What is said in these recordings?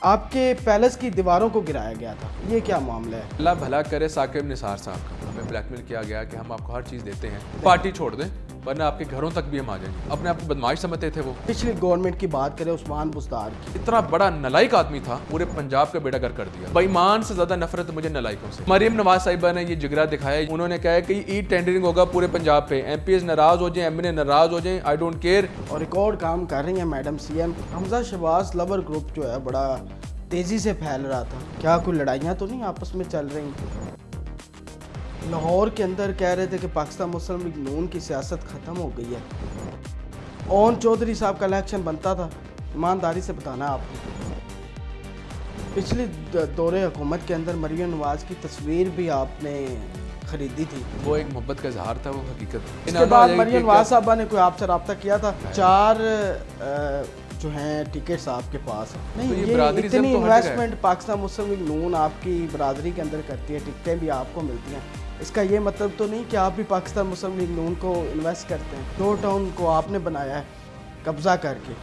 آپ کے پیلس کی دیواروں کو گرایا گیا تھا، یہ کیا معاملہ ہے؟ اللہ بھلا کرے ثاقب نثار صاحب کا، ہمیں بلیک میل کیا گیا کہ ہم آپ کو ہر چیز دیتے ہیں، پارٹی چھوڑ دیں ورنہ آپ کے گھروں تک بھی ہم آ جائیں گے۔ اپنے آپ کو بدمعاش سمجھتے تھے وہ۔ پچھلی گورنمنٹ کی بات کریں عثمان بزدار کی، اتنا بڑا نلائق آدمی تھا، پورے پنجاب کا بیڑا گر کر دیا۔ بے ایمان سے زیادہ نفرت مجھے نلائقوں سے۔ مریم نواز صاحبہ نے یہ جگرا دکھایا، انہوں نے کہا ہے کہ ای ٹینڈرنگ ہوگا پورے پنجاب پہ، ایم پی ایز ناراض ہو جائیں، ایم این اے ناراض ہو جائیں، آئی ڈونٹ کیئر۔ اور ریکارڈ کام کر رہی ہیں میڈم سی ایم۔ حمزہ شہباز لور گروپ جو ہے بڑا تیزی سے پھیل رہا تھا، کیا کوئی لڑائیاں تو نہیں آپس میں چل رہی ہیں؟ لاہور کے اندر کہہ رہے تھے کہ پاکستان مسلم لیگ نون کی سیاست ختم ہو گئی ہے۔ اون چودھری صاحب کا الیکشن بنتا تھا، ایمانداری سے بتانا ہے آپ کو۔ پچھلی دور حکومت کے اندر مریم نواز کی تصویر بھی آپ نے خریدی تھی، وہ ایک محبت کا اظہار تھا، وہ حقیقت۔ اس کے بعد مریم نواز صاحبہ نے کوئی آپ سے رابطہ کیا تھا؟ 4 جو ہیں ٹکٹس آپ کے پاس نہیں، یہ اتنی انویسٹمنٹ پاکستان مسلم لیگ نون آپ کی برادری کے اندر کرتی ہے، ٹکٹیں بھی آپ کو ملتی ہیں، اس کا یہ مطلب تو نہیں کہ آپ بھی پاکستان مسلم لیگ نون کو انویسٹ کرتے ہیں؟ 2 ٹاؤن کو آپ نے بنایا ہے قبضہ کر کے۔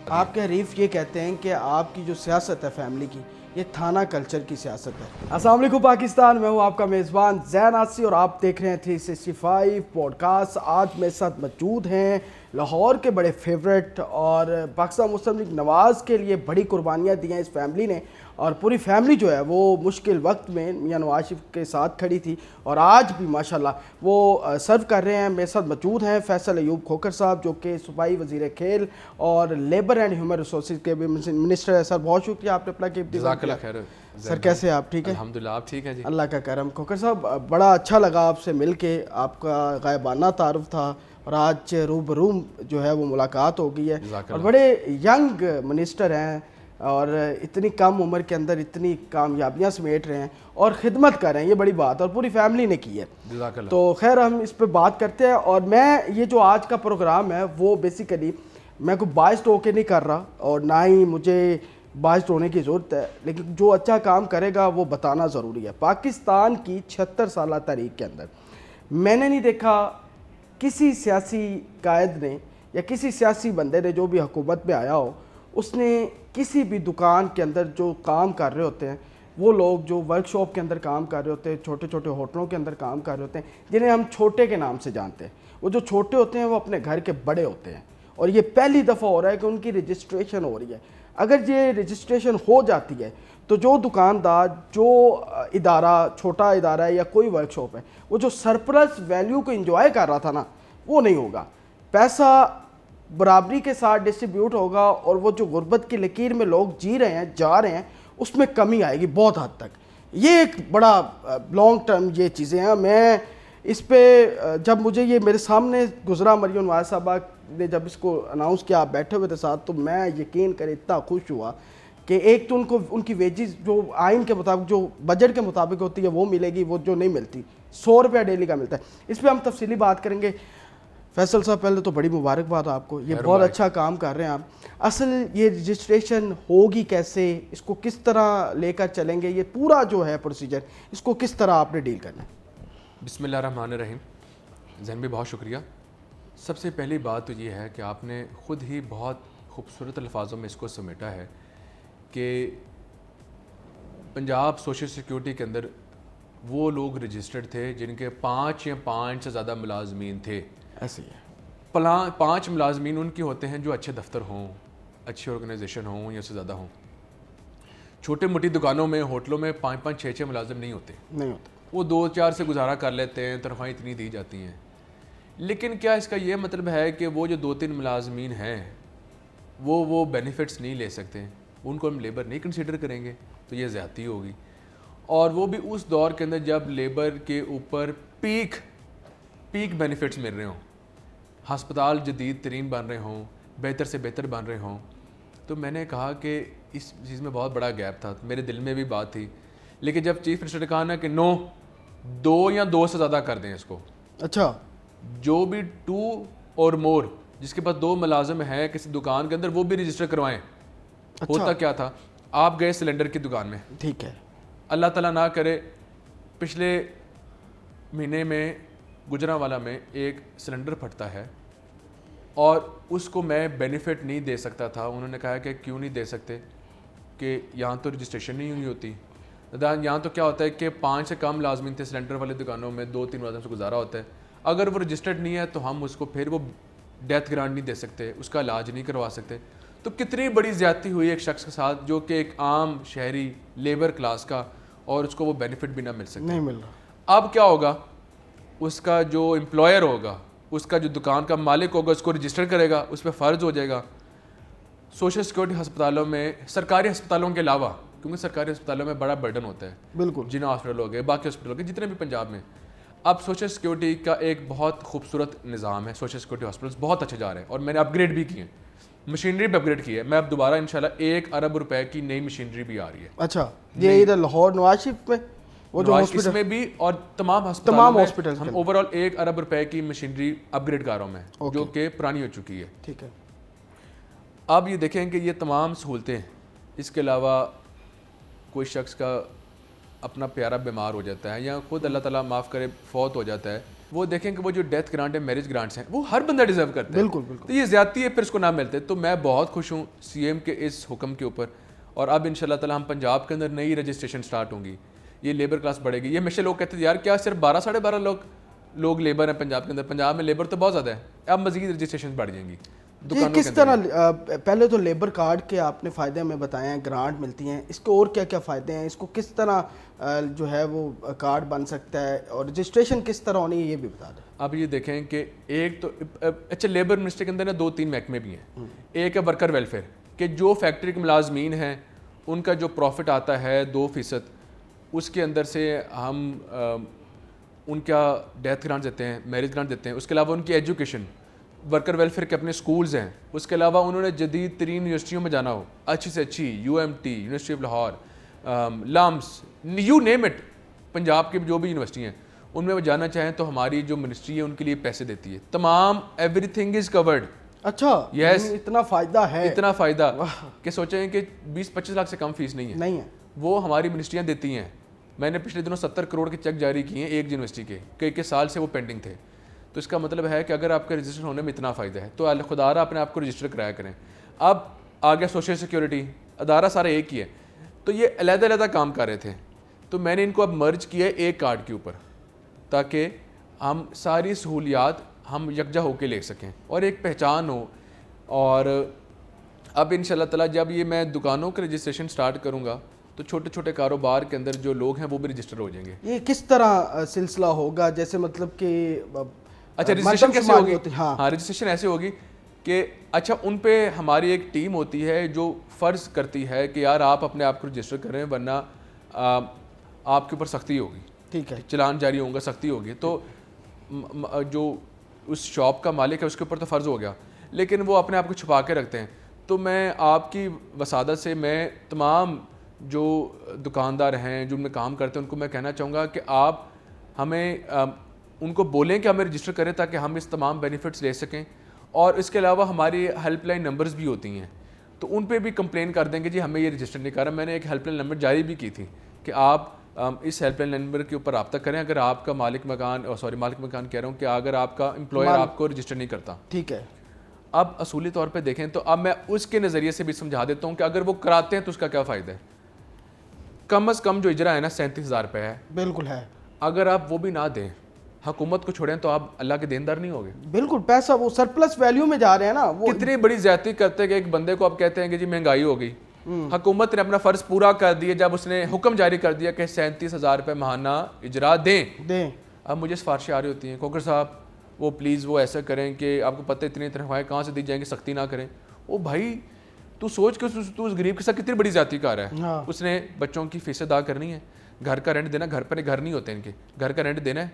آپ کے حریف یہ کہتے ہیں کہ آپ کی جو سیاست ہے فیملی کی، یہ تھانہ کلچر کی سیاست ہے۔ السلام علیکم پاکستان، میں ہوں آپ کا میزبان زین آسی اور آپ دیکھ رہے ہیں 365 پوڈ کاسٹ۔ آج میرے ساتھ موجود ہیں لاہور کے بڑے فیورٹ اور پاکستان مسلم لیگ نواز کے لیے بڑی قربانیاں دی ہیں اس فیملی نے، اور پوری فیملی جو ہے وہ مشکل وقت میں میاں نواز شریف کے ساتھ کھڑی تھی اور آج بھی ماشاءاللہ وہ سرو کر رہے ہیں۔ میرے ساتھ موجود ہیں فیصل ایوب کھوکھر صاحب، جو کہ صوبائی وزیر کھیل اور لیبر اینڈ ہیومن ریسورسز کے بھی منسٹر ہے۔ سر بہت شکریہ آپ نے اپنا کیپ دیا۔ جزاک اللہ خیر۔ سر کیسے ہیں آپ؟ ٹھیک ہے الحمدللہ، آپ ٹھیک ہیں جی؟ اللہ کا کرم۔ کھوکھر صاحب بڑا اچھا لگا آپ سے مل کے، آپ کا غائبانہ تعارف تھا اور آج روبرو جو ہے وہ ملاقات ہو گئی ہے، اور بڑے ینگ منسٹر ہیں اور اتنی کم عمر کے اندر اتنی کامیابیاں سمیٹ رہے ہیں اور خدمت کر رہے ہیں، یہ بڑی بات ہے اور پوری فیملی نے کی ہے۔ جزاک اللہ۔ تو خیر ہم اس پہ بات کرتے ہیں، اور میں یہ جو آج کا پروگرام ہے وہ بیسیکلی میں کوئی بائسڈ ہو کے نہیں کر رہا اور نہ ہی مجھے بائسڈ ہونے کی ضرورت ہے، لیکن جو اچھا کام کرے گا وہ بتانا ضروری ہے۔ پاکستان کی 76 سالہ تاریخ کے اندر میں نے نہیں دیکھا کسی سیاسی قائد نے یا کسی سیاسی بندے نے جو بھی حکومت میں آیا ہو، اس نے کسی بھی دکان کے اندر جو کام کر رہے ہوتے ہیں، وہ لوگ جو ورک شاپ کے اندر کام کر رہے ہوتے ہیں، چھوٹے چھوٹے ہوٹلوں کے اندر کام کر رہے ہوتے ہیں، جنہیں ہم چھوٹے کے نام سے جانتے ہیں، وہ جو چھوٹے ہوتے ہیں وہ اپنے گھر کے بڑے ہوتے ہیں، اور یہ پہلی دفعہ ہو رہا ہے کہ ان کی رجسٹریشن ہو رہی ہے۔ اگر یہ رجسٹریشن ہو جاتی ہے تو جو دکاندار، جو ادارہ، چھوٹا ادارہ ہے یا کوئی ورک شاپ ہے، وہ جو سرپلس ویلیو کو انجوائے کر رہا تھا نا، وہ نہیں ہوگا۔ پیسہ برابری کے ساتھ ڈسٹریبیوٹ ہوگا اور وہ جو غربت کی لکیر میں لوگ جی رہے ہیں، جا رہے ہیں، اس میں کمی آئے گی بہت حد تک۔ یہ ایک بڑا لانگ ٹرم یہ چیزیں ہیں۔ میں اس پہ جب مجھے یہ میرے سامنے گزرا، مریم نواز صاحبہ نے جب اس کو اناؤنس کیا، آپ بیٹھے ہوئے تھے ساتھ، تو میں یقین کرے اتنا خوش ہوا کہ ایک تو ان کو ان کی ویجز جو آئین کے مطابق، جو بجٹ کے مطابق ہوتی ہے وہ ملے گی، وہ جو نہیں ملتی 100 روپیہ ڈیلی کا ملتا ہے۔ اس پہ ہم تفصیلی بات کریں گے۔ فیصل صاحب پہلے تو بڑی مبارکباد آپ کو، یہ بہت اچھا کام کر رہے ہیں آپ۔ اصل یہ رجسٹریشن ہوگی کیسے، اس کو کس طرح لے کر چلیں گے، یہ پورا جو ہے پروسیجر، اس کو کس طرح آپ نے ڈیل کرنا ہے؟ بسم اللہ الرحمن الرحیم۔ زین بھی بہت شکریہ۔ سب سے پہلی بات تو یہ ہے کہ آپ نے خود ہی بہت خوبصورت الفاظوں میں اس کو سمیٹا ہے کہ پنجاب سوشل سیکیورٹی کے اندر وہ لوگ رجسٹرڈ تھے جن کے 5 یا 5 سے زیادہ ملازمین تھے۔ ایسے ہی ہے۔ 5 ملازمین ان کے ہوتے ہیں جو اچھے دفتر ہوں، اچھی آرگنائزیشن ہوں یا اس سے زیادہ ہوں۔ چھوٹے موٹی دکانوں میں، ہوٹلوں میں 5 6 ملازم نہیں ہوتے، وہ 2 4 سے گزارا کر لیتے ہیں، تنخواہیں اتنی دی جاتی ہیں۔ لیکن کیا اس کا یہ مطلب ہے کہ وہ جو 2-3 ملازمین ہیں وہ بینیفٹس نہیں لے سکتے، ان کو ہم لیبر نہیں کنسیڈر کریں گے؟ تو یہ زیادتی ہوگی، اور وہ بھی اس دور کے اندر جب لیبر کے اوپر پیک بینیفٹس مل رہے ہوں، ہسپتال جدید ترین بن رہے ہوں، بہتر سے بہتر بن رہے ہوں۔ تو میں نے کہا کہ اس چیز میں بہت بڑا گیپ تھا، میرے دل میں بھی بات تھی، لیکن جب چیف منسٹر نے کہا نا کہ 2 یا 2 سے زیادہ کر دیں اس کو، اچھا، جو بھی 2 اور مور، جس کے پاس 2 ملازم ہیں کسی دکان کے اندر، وہ بھی رجسٹر کروائیں۔ ہوتا کیا تھا، آپ گئے سلنڈر کی دکان میں، ٹھیک ہے، اللہ تعالیٰ نہ کرے پچھلے مہینے میں گجرانوالہ میں ایک سلنڈر پھٹتا ہے اور اس کو میں بینیفٹ نہیں دے سکتا تھا۔ انہوں نے کہا کہ کیوں نہیں دے سکتے؟ کہ یہاں تو رجسٹریشن نہیں ہوئی ہوتی. یہاں تو کیا ہوتا ہے کہ 5 سے کم ملازمین تھے سلنڈر والے دکانوں میں, 2-3 ملازم سے گزارا ہوتا ہے. اگر وہ رجسٹرڈ نہیں ہے تو ہم اس کو پھر وہ ڈیتھ گرانٹ نہیں دے سکتے, اس کا علاج نہیں کروا سکتے. تو کتنی بڑی زیادتی ہوئی ایک شخص کے ساتھ جو کہ ایک عام شہری لیبر کلاس کا, اور اس کو وہ بینیفٹ بھی نہ مل سکے. نہیں مل رہا. اب کیا ہوگا, اس کا جو امپلائر ہوگا, اس کا جو دکان کا مالک ہوگا, اس کو رجسٹر کرے گا, اس پہ فرض ہو جائے گا سوشل سیکورٹی ہسپتالوں میں, سرکاری ہسپتالوں کے علاوہ, کیونکہ سرکاری ہسپتالوں میں بڑا برڈن ہوتا ہے, بالکل جنا ہاسپٹل ہو گئے, باقی ہاسپٹل ہو گئے, جتنے بھی پنجاب میں. اب سوشل سیکورٹی کا ایک بہت خوبصورت نظام ہے, سوشل سیکورٹی ہاسپٹلس بہت اچھے جا رہے ہیں, اور میں نے اپ گریڈ بھی کیے ہیں, مشینری بھی اپ گریڈ کی ہے. میں اب دوبارہ انشاءاللہ 1 ارب روپے کی نئی مشینری بھی آ رہی ہے. اچھا, یہ ادھر لاہور نواز شریف میں وہ جو اس میں بھی, اور تمام ہاسپٹل ہم اوور آل 1 ارب روپے کی مشینری اپ گریڈ کر رہا ہوں میں, جو کہ پرانی ہو چکی ہے. ٹھیک ہے. اب یہ دیکھیں کہ یہ تمام سہولتیں, اس کے علاوہ کوئی شخص کا اپنا پیارا بیمار ہو جاتا ہے یا خود اللہ تعالیٰ معاف کرے فوت ہو جاتا ہے, وہ دیکھیں کہ وہ جو ڈیتھ گرانٹ ہے, میرج گرانٹس ہیں, وہ ہر بندہ ڈیزرو کرتا ہے. بالکل بالکل. تو یہ زیادتی ہے پھر اس کو نہ ملتے. تو میں بہت خوش ہوں سی ایم کے اس حکم کے اوپر, اور اب ان شاء اللہ تعالیٰ ہم پنجاب کے اندر نئی رجسٹریشن سٹارٹ ہوں گی, یہ لیبر کلاس بڑھے گی. یہ ہمیشہ لوگ کہتے تھے یار کیا صرف 12-12.5 لوگ لیبر ہیں پنجاب کے اندر, پنجاب میں لیبر تو بہت زیادہ ہے, اب مزید رجسٹریشن بڑھ جائیں گی. کس طرح, پہلے تو لیبر کارڈ کے آپ نے فائدے ہمیں بتائے ہیں, گرانٹ ملتی ہیں, اس کے اور کیا کیا فائدے ہیں, اس کو کس طرح جو ہے وہ کارڈ بن سکتا ہے, اور رجسٹریشن کس طرح ہونی ہے یہ بھی بتا دیں. اب یہ دیکھیں کہ ایک تو اچھا لیبر منسٹری کے اندر نا 2-3 محکمے بھی ہیں. ایک ہے ورکر ویلفیئر, کہ جو فیکٹری کے ملازمین ہیں ان کا جو پروفٹ آتا ہے 2%, اس کے اندر سے ہم ان کا ڈیتھ گرانٹ دیتے ہیں, میرج گرانٹ دیتے ہیں. اس کے علاوہ ان کی ایجوکیشن, ورکر ویلفیئر کے اپنے سکولز ہیں. اس کے علاوہ انہوں نے جدید ترین یونیورسٹیوں میں جانا ہو, اچھی سے اچھی UMT, university of Lahore, LUMS, you name it, Punjab کی جو بھی یونیورسٹی ہیں ان میں وہ جانا چاہیں تو ہماری جو منسٹری ہے ان کے لیے پیسے دیتی ہے. تمام ایوری تھنگ از کورڈ. اچھا, یس, اتنا فائدہ ہے, اتنا فائدہ کہ سوچیں کہ 20-25 لاکھ سے کم فیس نہیں ہے, وہ ہماری منسٹریاں دیتی ہیں. میں نے پچھلے دنوں 70 کروڑ کے چیک جاری کیے ہیں ایک یونیورسٹی کے, کئی سال سے وہ پینڈنگ تھے. تو اس کا مطلب ہے کہ اگر آپ کا رجسٹر ہونے میں اتنا فائدہ ہے تو خدا رہا اپنے آپ کو رجسٹر کرایا کریں. اب آ گیا سوشل سیکورٹی, ادارہ سارا ایک ہی ہے, تو یہ علیحدہ علیحدہ کام کر رہے تھے, تو میں نے ان کو اب مرج کیا ہے ایک کارڈ کے اوپر, تاکہ ہم ساری سہولیات ہم یکجا ہو کے لے سکیں اور ایک پہچان ہو. اور اب ان شاء اللہ تعالیٰ جب یہ میں دکانوں کا رجسٹریشن سٹارٹ کروں گا تو چھوٹے چھوٹے کاروبار کے اندر جو لوگ ہیں وہ بھی رجسٹر ہو جائیں گے. یہ کس طرح سلسلہ ہوگا, جیسے مطلب کہ اچھا رجسٹریشن کیسے ہوگی؟ ہاں رجسٹریشن ایسے ہوگی کہ اچھا ان پہ ہماری ایک ٹیم ہوتی ہے جو فرض کرتی ہے کہ یار آپ اپنے آپ کو رجسٹر کریں ورنہ آپ کے اوپر سختی ہوگی. ٹھیک ہے, چلان جاری ہوگا, سختی ہوگی. تو جو اس شاپ کا مالک ہے اس کے اوپر تو فرض ہو گیا, لیکن وہ اپنے آپ کو چھپا کے رکھتے ہیں. تو میں آپ کی وسادت سے میں تمام جو دکاندار ہیں جو ان میں کام کرتے ہیں ان کو میں کہنا چاہوں گا کہ آپ ہمیں ان کو بولیں کہ ہمیں رجسٹر کریں تاکہ ہم اس تمام بینیفٹس لے سکیں. اور اس کے علاوہ ہماری ہیلپ لائن نمبرز بھی ہوتی ہیں, تو ان پہ بھی کمپلین کر دیں گے جی ہمیں یہ رجسٹر نہیں کر رہا. میں نے ایک ہیلپ لائن نمبر جاری بھی کی تھی کہ آپ اس ہیلپ لائن نمبر کے اوپر رابطہ کریں اگر آپ کا مالک مکان کہہ رہا ہوں کہ اگر آپ کا امپلائر آپ کو رجسٹر نہیں کرتا. ٹھیک ہے. اب اصولی طور پہ دیکھیں تو اب میں اس کے نظریے سے بھی سمجھا دیتا ہوں کہ اگر وہ کراتے ہیں تو اس کا کیا فائدہ ہے. کم از کم جو اجرا ہے نا 37,000 روپے ہے. بالکل ہے. اگر آپ وہ بھی نہ دیں, حکومت کو چھوڑیں, تو آپ اللہ کے دیندار نہیں ہوگے. بالکل, پیسہ وہ سرپلس ویلیو میں جا رہے ہیں نا. وہ کتنی بڑی زیادتی کرتے ہیں کہ ایک بندے کو آپ کہتے ہیں کہ جی مہنگائی ہو گئی. حکومت نے اپنا فرض پورا کر دیا جب اس نے حکم جاری کر دیا کہ 37,000 روپے ماہانہ اجرا دیں. اب مجھے سفارشیں آ رہی ہوتی ہیں کوکر صاحب وہ پلیز وہ ایسا کریں کہ آپ کو پتہ اتنی تنخواہیں کہاں سے دی جائیں گی, سختی نہ کریں. او بھائی تو سوچ کے تو اس غریب کے ساتھ کتنی بڑی زیادتی کر رہا ہے. اس نے بچوں کی فیس ادا کرنی ہے, گھر کا رینٹ دینا, گھر پر گھر نہیں ہوتے ان کے, گھر کا رینٹ دینا ہے,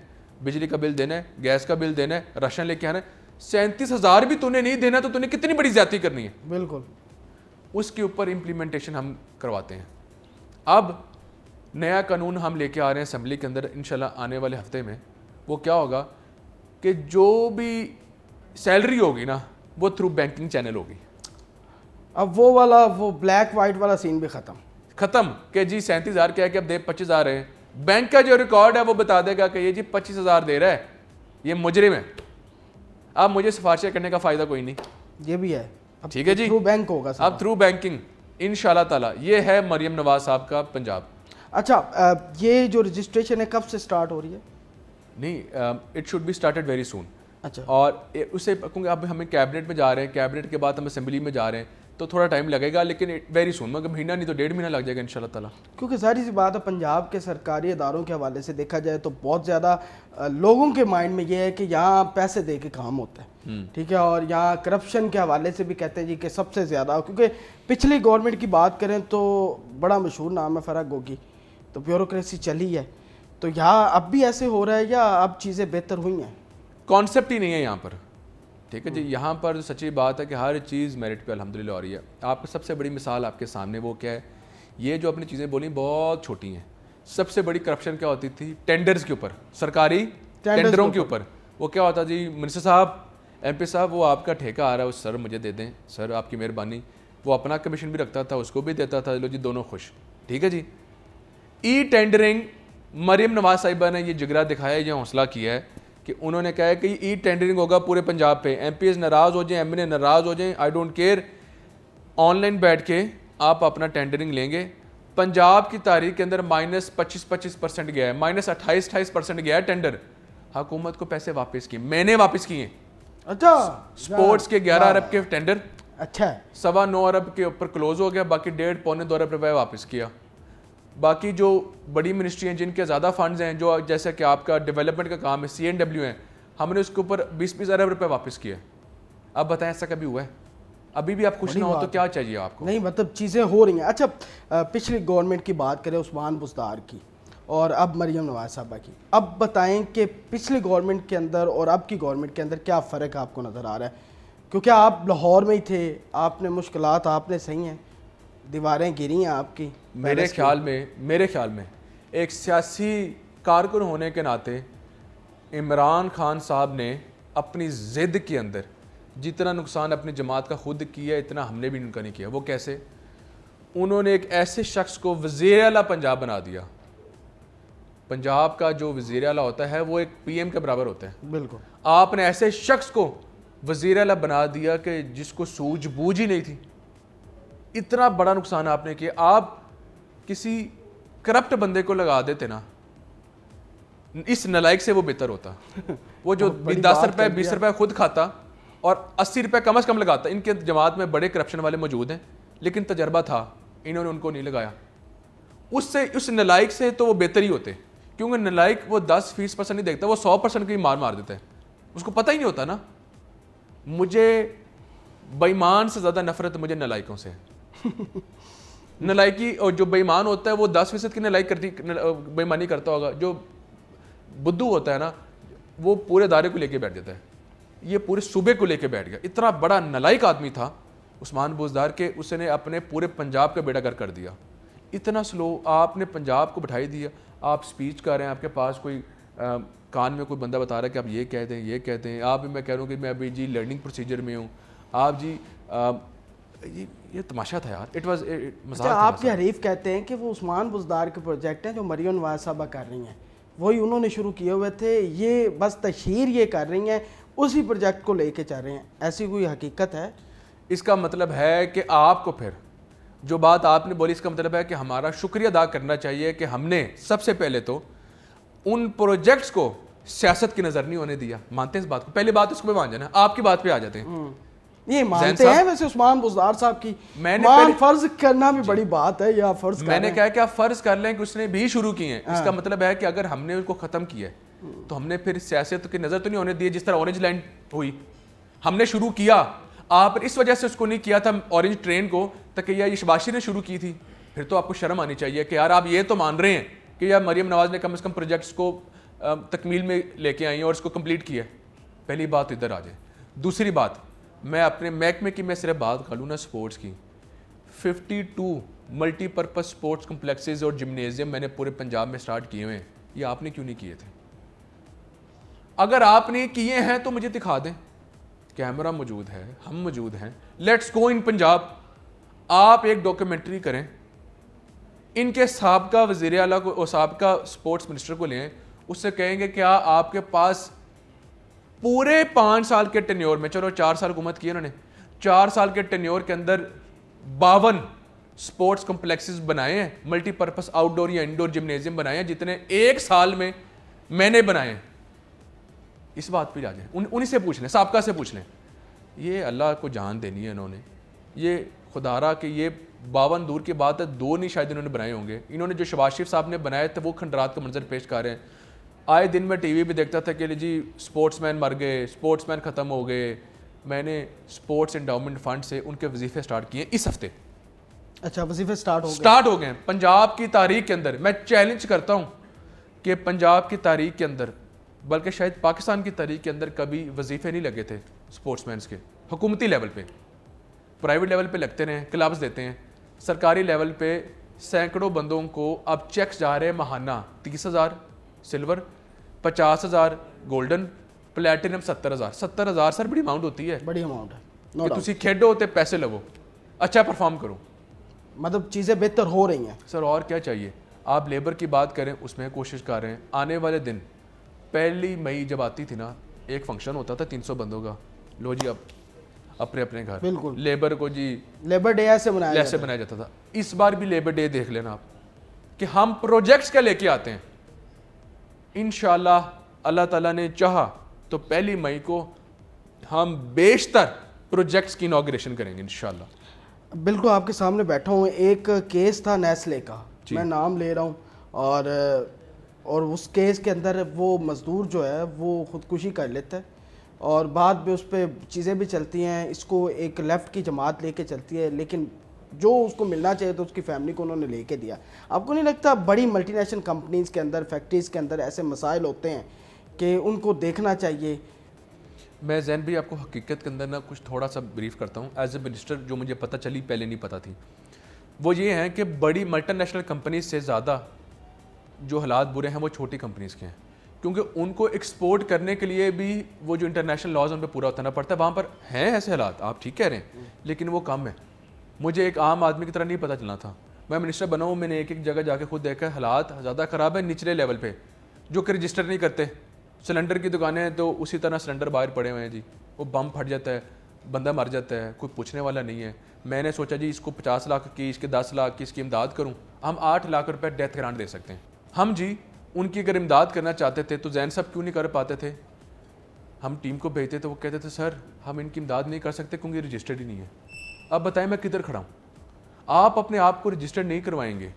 بجلی کا بل دینا ہے, گیس کا بل دینا ہے, راشن لے کے آنا ہے. 37,000 بھی تو نے نہیں دینا تو نے کتنی بڑی زیادتی کرنی ہے. بالکل, اس کے اوپر امپلیمنٹیشن ہم کرواتے ہیں. اب نیا قانون ہم لے کے آ رہے ہیں اسمبلی کے اندر انشاءاللہ آنے والے ہفتے میں. وہ کیا ہوگا کہ جو بھی سیلری ہوگی نا وہ تھرو بینکنگ چینل ہوگی. اب وہ والا وہ بلیک وائٹ والا سین بھی ختم کہ جی 37,000 کیا ہے کہ اب دے 25,000 ہے. بینک کا جو ریکارڈ ہے وہ بتا دے گا کہ یہ جی 25,000 دے رہا ہے, یہ مجرم ہے. اب مجھے سفارشیں کرنے کا فائدہ کوئی نہیں. یہ بھی ہے. ٹھیک ہے جی, تھرو بینک ہوگا. اب تھرو بینکنگ انشاءاللہ تعالیٰ. یہ ہے مریم نواز صاحب کا پنجاب. اچھا یہ جو رجسٹریشن ہے کب سے سٹارٹ ہو رہی ہے؟ نہیں, it should be started very soon. اچھا, اور اسے کیونکہ اب ہمیں کیبنٹ میں جا رہے ہیں, کیبنٹ کے بعد ہم اسمبلی میں جا رہے ہیں, تو تھوڑا ٹائم لگے گا, لیکن ویری سون, مگر مہینہ نہیں تو 1.5 مہینہ لگ جائے گا انشاءاللہ تعالیٰ. کیونکہ ظاہر سی بات ہے پنجاب کے سرکاری اداروں کے حوالے سے دیکھا جائے تو بہت زیادہ لوگوں کے مائنڈ میں یہ ہے کہ یہاں پیسے دے کے کام ہوتا ہے, ٹھیک ہے, اور یہاں کرپشن کے حوالے سے بھی کہتے ہیں جی کہ سب سے زیادہ, کیونکہ پچھلی گورنمنٹ کی بات کریں تو بڑا مشہور نام ہے فرح گوگی, تو بیوروکریسی چلی ہے, تو یہاں اب بھی ایسے ہو رہا ہے یا اب چیزیں بہتر ہوئی ہیں؟ کانسیپٹ ہی نہیں ہے یہاں پر, ٹھیک ہے جی. یہاں پر سچی بات ہے کہ ہر چیز میرٹ پہ الحمدللہ ہو رہی ہے. آپ کو سب سے بڑی مثال آپ کے سامنے وہ کیا ہے, یہ جو اپنی چیزیں بولیں بہت چھوٹی ہیں. سب سے بڑی کرپشن کیا ہوتی تھی؟ ٹینڈرز کے اوپر, سرکاری ٹینڈروں کے اوپر. وہ کیا ہوتا جی, منسٹر صاحب, ایم پی صاحب, وہ آپ کا ٹھیکہ آ رہا ہے, سر مجھے دے دیں, سر آپ کی مہربانی. وہ اپنا کمیشن بھی رکھتا تھا, اس کو بھی دیتا تھا, لو جی دونوں خوش, ٹھیک ہے جی. ای ٹینڈرنگ, مریم نواز صاحبہ نے یہ جگرا دکھایا, یہ حوصلہ کیا ہے کہ انہوں نے کہا ہے کہ ای ٹینڈرنگ ہوگا پورے پنجاب پہ. ایم پی ایس ناراض ہو جائیں, ایم این اے ناراض ہو جائیں, I don't care, on line بیٹھ کے آپ اپنا ٹینڈرنگ لیں گے. پنجاب کی تاریخ کے اندر -25% گیا ہے, -28% گیا ہے ٹینڈر. حکومت کو پیسے واپس کیے, میں نے واپس کیے ہیں. اچھا, سپورٹس کے 11 ارب کے ٹینڈر, اچھا, 9.25 ارب کے اوپر کلوز ہو گیا, باقی 1.5-2 ارب روپے واپس کیا. باقی جو بڑی منسٹری ہیں جن کے زیادہ فنڈز ہیں, جو جیسے کہ آپ کا ڈیولپمنٹ کا کام ہے, CNW ہیں, ہم نے اس کے اوپر 20 ارب روپے واپس کیے. اب بتائیں ایسا کبھی ہوا ہے؟ ابھی بھی آپ خوش نہ ہو تو کیا چاہیے آپ کو؟ نہیں مطلب چیزیں ہو رہی ہیں. اچھا پچھلی گورنمنٹ کی بات کریں عثمان بزدار کی اور اب مریم نواز صاحبہ کی, اب بتائیں کہ پچھلی گورنمنٹ کے اندر اور اب کی گورنمنٹ کے اندر کیا فرق آپ کو نظر آ رہا ہے؟ کیونکہ آپ لاہور میں ہی تھے, آپ نے مشکلات آپ نے سہی ہیں, دیواریں گری ہیں آپ کی. میرے خیال میں ایک سیاسی کارکن ہونے کے ناطے عمران خان صاحب نے اپنی ضد کے اندر جتنا نقصان اپنی جماعت کا خود کیا اتنا ہم نے بھی ان کا نہیں کیا. وہ کیسے؟ انہوں نے ایک ایسے شخص کو وزیر اعلیٰ پنجاب بنا دیا. پنجاب کا جو وزیر اعلیٰ ہوتا ہے وہ ایک PM کے برابر ہوتا ہے. بالکل. آپ نے ایسے شخص کو وزیر اعلیٰ بنا دیا کہ جس کو سوجھ بوجھ ہی نہیں تھی. اتنا بڑا نقصان آپ نے کیا. آپ کسی کرپٹ بندے کو لگا دیتے نا, اس نلائق سے وہ بہتر ہوتا. وہ جو 10 روپے 20 روپے خود کھاتا اور 80 روپے کم از کم لگاتا. ان کے جماعت میں بڑے کرپشن والے موجود ہیں, لیکن تجربہ تھا, انہوں نے ان کو نہیں لگایا. اس نلائق سے تو وہ بہتر ہی ہوتے, کیونکہ نلائق وہ 10% نہیں دیکھتا, وہ 100% کی مار دیتا ہے. اس کو پتہ ہی نہیں ہوتا نا. مجھے بے ایمان سے زیادہ نفرت مجھے نلائقوں سے. نلائکی, اور جو بے ایمان ہوتا ہے وہ 10% کی نلائق کرتی بے ایمانی کرتا ہوگا. جو بدھو ہوتا ہے نا وہ پورے ادارے کو لے کے بیٹھ جاتا ہے, یہ پورے صوبے کو لے کے بیٹھ گیا. اتنا بڑا نلائق آدمی تھا عثمان بزدار کے, اس نے اپنے پورے پنجاب کا بیڑا گرک کر دیا. اتنا سلو آپ نے پنجاب کو بٹھائی دیا. آپ سپیچ کر رہے ہیں, آپ کے پاس کوئی کان میں کوئی بندہ بتا رہا ہے کہ آپ یہ کہہ دیں یہ کہتے ہیں. آپ میں کہہ رہا ہوں کہ میں ابھی جی لرننگ پروسیجر میں ہوں. آپ جی یہ تماشا تھا یار, اٹ واز مزاق. آپ کے حریف کہتے ہیں کہ وہ عثمان بزدار کے پروجیکٹ ہیں جو مریم نواز صاحبہ کر رہی ہیں, وہی انہوں نے شروع کیے ہوئے تھے, یہ بس تشہیر یہ کر رہی ہیں, اسی پروجیکٹ کو لے کے چل رہے ہیں. ایسی کوئی حقیقت ہے؟ اس کا مطلب ہے کہ آپ کو پھر جو بات آپ نے بولی, اس کا مطلب ہے کہ ہمارا شکریہ ادا کرنا چاہیے کہ ہم نے سب سے پہلے تو ان پروجیکٹس کو سیاست کی نظر نہیں ہونے دیا. مانتے ہیں اس بات کو؟ پہلی بات اس کو مان جانا. آپ کی بات پہ آ جاتے ہیں. یہ مانتے ہیں ویسے عثمان بزدار صاحب کی, فرض کرنا بھی بڑی بات ہے, یا فرض میں نے کہا کہ آپ فرض کر لیں کہ اس نے بھی شروع کی ہیں. اس کا مطلب ہے کہ اگر ہم نے اس کو ختم کیا ہے تو ہم نے پھر سیاست کی نظر تو نہیں ہونے دی. جس طرح اورنج لائن ہوئی, ہم نے شروع کیا, آپ اس وجہ سے اس کو نہیں کیا تھا اورنج ٹرین کو تاکہ یہ شباشی نے شروع کی تھی. پھر تو آپ کو شرم آنی چاہیے کہ یار آپ یہ تو مان رہے ہیں کہ یار مریم نواز نے کم از کم پروجیکٹس کو تکمیل میں لے کے آئی ہیں اور اس کو کمپلیٹ کیا. پہلی بات ادھر آ جائے. دوسری بات, میں اپنے محکمے کی میں صرف بات کر لوں نا اسپورٹس کی, 52 ملٹی پرپز اسپورٹس کمپلیکسز اور جمنیزیم میں نے پورے پنجاب میں سٹارٹ کیے ہوئے ہیں. یہ آپ نے کیوں نہیں کیے تھے؟ اگر آپ نے کیے ہیں تو مجھے دکھا دیں. کیمرہ موجود ہے, ہم موجود ہیں, لیٹس گو ان پنجاب. آپ ایک ڈاکیومنٹری کریں, ان کے سابقہ وزیر اعلیٰ کو اور سابقہ اسپورٹس منسٹر کو لیں, اس سے کہیں گے کیا آپ کے پاس پورے 5 سال کے ٹینیور میں, چلو 4 سال حکومت کی انہوں نے, 4 سال کے ٹینیور کے اندر 52 سپورٹس کمپلیکسز بنائے ہیں, ملٹی پرپس آؤٹ ڈور یا انڈور جمنیزیم بنائے ہیں جتنے ایک سال میں نے بنائے ہیں. اس بات پہ آ جائیں, انہیں سے پوچھ لیں, سابقہ سے پوچھ لیں. یہ اللہ کو جان دینی ہے انہوں نے, یہ خدا را کہ یہ 52 دور کی بات ہے, 2 نہیں شاید انہوں نے بنائے ہوں گے. انہوں نے جو شباز شریف صاحب نے بنائے تھے وہ کھنڈرات کا منظر پیش کر رہے ہیں. آئے دن میں ٹی وی پہ دیکھتا تھا کہ جی سپورٹس مین مر گئے, سپورٹس مین ختم ہو گئے. میں نے سپورٹس انڈاؤمنٹ فنڈ سے ان کے وظیفے سٹارٹ کیے اس ہفتے. اچھا, وظیفے سٹارٹ ہو گئے ہیں. پنجاب کی تاریخ کے اندر میں چیلنج کرتا ہوں کہ پنجاب کی تاریخ کے اندر, بلکہ شاید پاکستان کی تاریخ کے اندر کبھی وظیفے نہیں لگے تھے سپورٹس مینس کے. حکومتی لیول پہ, پرائیویٹ لیول پہ لگتے رہے, کلبز دیتے ہیں. سرکاری لیول پہ سینکڑوں بندوں کو اب چیکس جا رہے ہیں ماہانہ 30,000 سلور, 50,000 گولڈن, پلیٹینم 70,000. 70,000 سر بڑی اماؤنٹ ہوتی ہے, بڑی اماؤنٹ ہے کہ تسی کھیڈو تے پیسے لو, اچھا پرفارم کرو. مطلب چیزیں بہتر ہو رہی ہیں سر, اور کیا چاہیے. آپ لیبر کی بات کریں, اس میں کوشش کر رہے ہیں. آنے والے دن 1 مئی جب آتی تھی نا, ایک فنکشن ہوتا تھا 300 بندوں کا, لو جی اب اپنے اپنے گھر. بالکل, لیبر کو جی لیبر ڈے ایسے بنایا جاتا تھا. اس بار بھی لیبر ڈے دیکھ لینا آپ کہ ہم پروجیکٹس کا لے کے آتے ہیں. انشاءاللہ اللہ تعالیٰ نے چاہا تو 1 مئی کو ہم بیشتر پروجیکٹس کی انوگریشن کریں گے انشاءاللہ. بالکل آپ کے سامنے بیٹھا ہوں. ایک کیس تھا نیسلے کا, میں نام لے رہا ہوں, اور اس کیس کے اندر وہ مزدور جو ہے وہ خودکشی کر لیتا ہے, اور بعد میں اس پہ چیزیں بھی چلتی ہیں. اس کو ایک لیفٹ کی جماعت لے کے چلتی ہے, لیکن جو اس کو ملنا چاہیے تو اس کی فیملی کو انہوں نے لے کے دیا. آپ کو نہیں لگتا بڑی ملٹی نیشنل کمپنیز کے اندر, فیکٹریز کے اندر ایسے مسائل ہوتے ہیں کہ ان کو دیکھنا چاہیے؟ میں زین بھی آپ کو حقیقت کے اندر نا کچھ تھوڑا سا بریف کرتا ہوں. ایز اے منسٹر جو مجھے پتہ چلی, پہلے نہیں پتہ تھی, وہ یہ ہیں کہ بڑی ملٹی نیشنل کمپنیز سے زیادہ جو حالات برے ہیں وہ چھوٹی کمپنیز کے ہیں, کیونکہ ان کو ایکسپورٹ کرنے کے لیے بھی وہ جو انٹرنیشنل لاز ان پہ پورا اترنا پڑتا ہے. وہاں پر ہیں ایسے حالات, آپ ٹھیک کہہ رہے ہیں, لیکن وہ کم ہے. مجھے ایک عام آدمی کی طرح نہیں پتہ چلنا تھا. میں منسٹر بنا ہوں, میں نے ایک جگہ جا کے خود دیکھا حالات زیادہ خراب ہیں نچلے لیول پہ, جو کہ رجسٹر نہیں کرتے. سلنڈر کی دکانیں ہیں تو اسی طرح سلنڈر باہر پڑے ہوئے ہیں جی, وہ بم پھٹ جاتا ہے, بندہ مر جاتا ہے, کوئی پوچھنے والا نہیں ہے. میں نے سوچا جی اس کو 50 لاکھ کی, اس کے 10 لاکھ کی اس کی امداد کروں. ہم 8 لاکھ روپے ڈیتھ گرانٹ دے سکتے ہیں. ہم جی ان کی اگر امداد کرنا چاہتے تھے تو زین صاحب کیوں نہیں کر پاتے تھے؟ ہم ٹیم کو بھیجتے تو وہ کہتے تھے سر ہم ان کی امداد نہیں کر سکتے کیونکہ رجسٹرڈ ہی نہیں ہے. اب بتائیں میں کدھر کھڑا ہوں؟ آپ اپنے آپ کو رجسٹرڈ نہیں کروائیں گے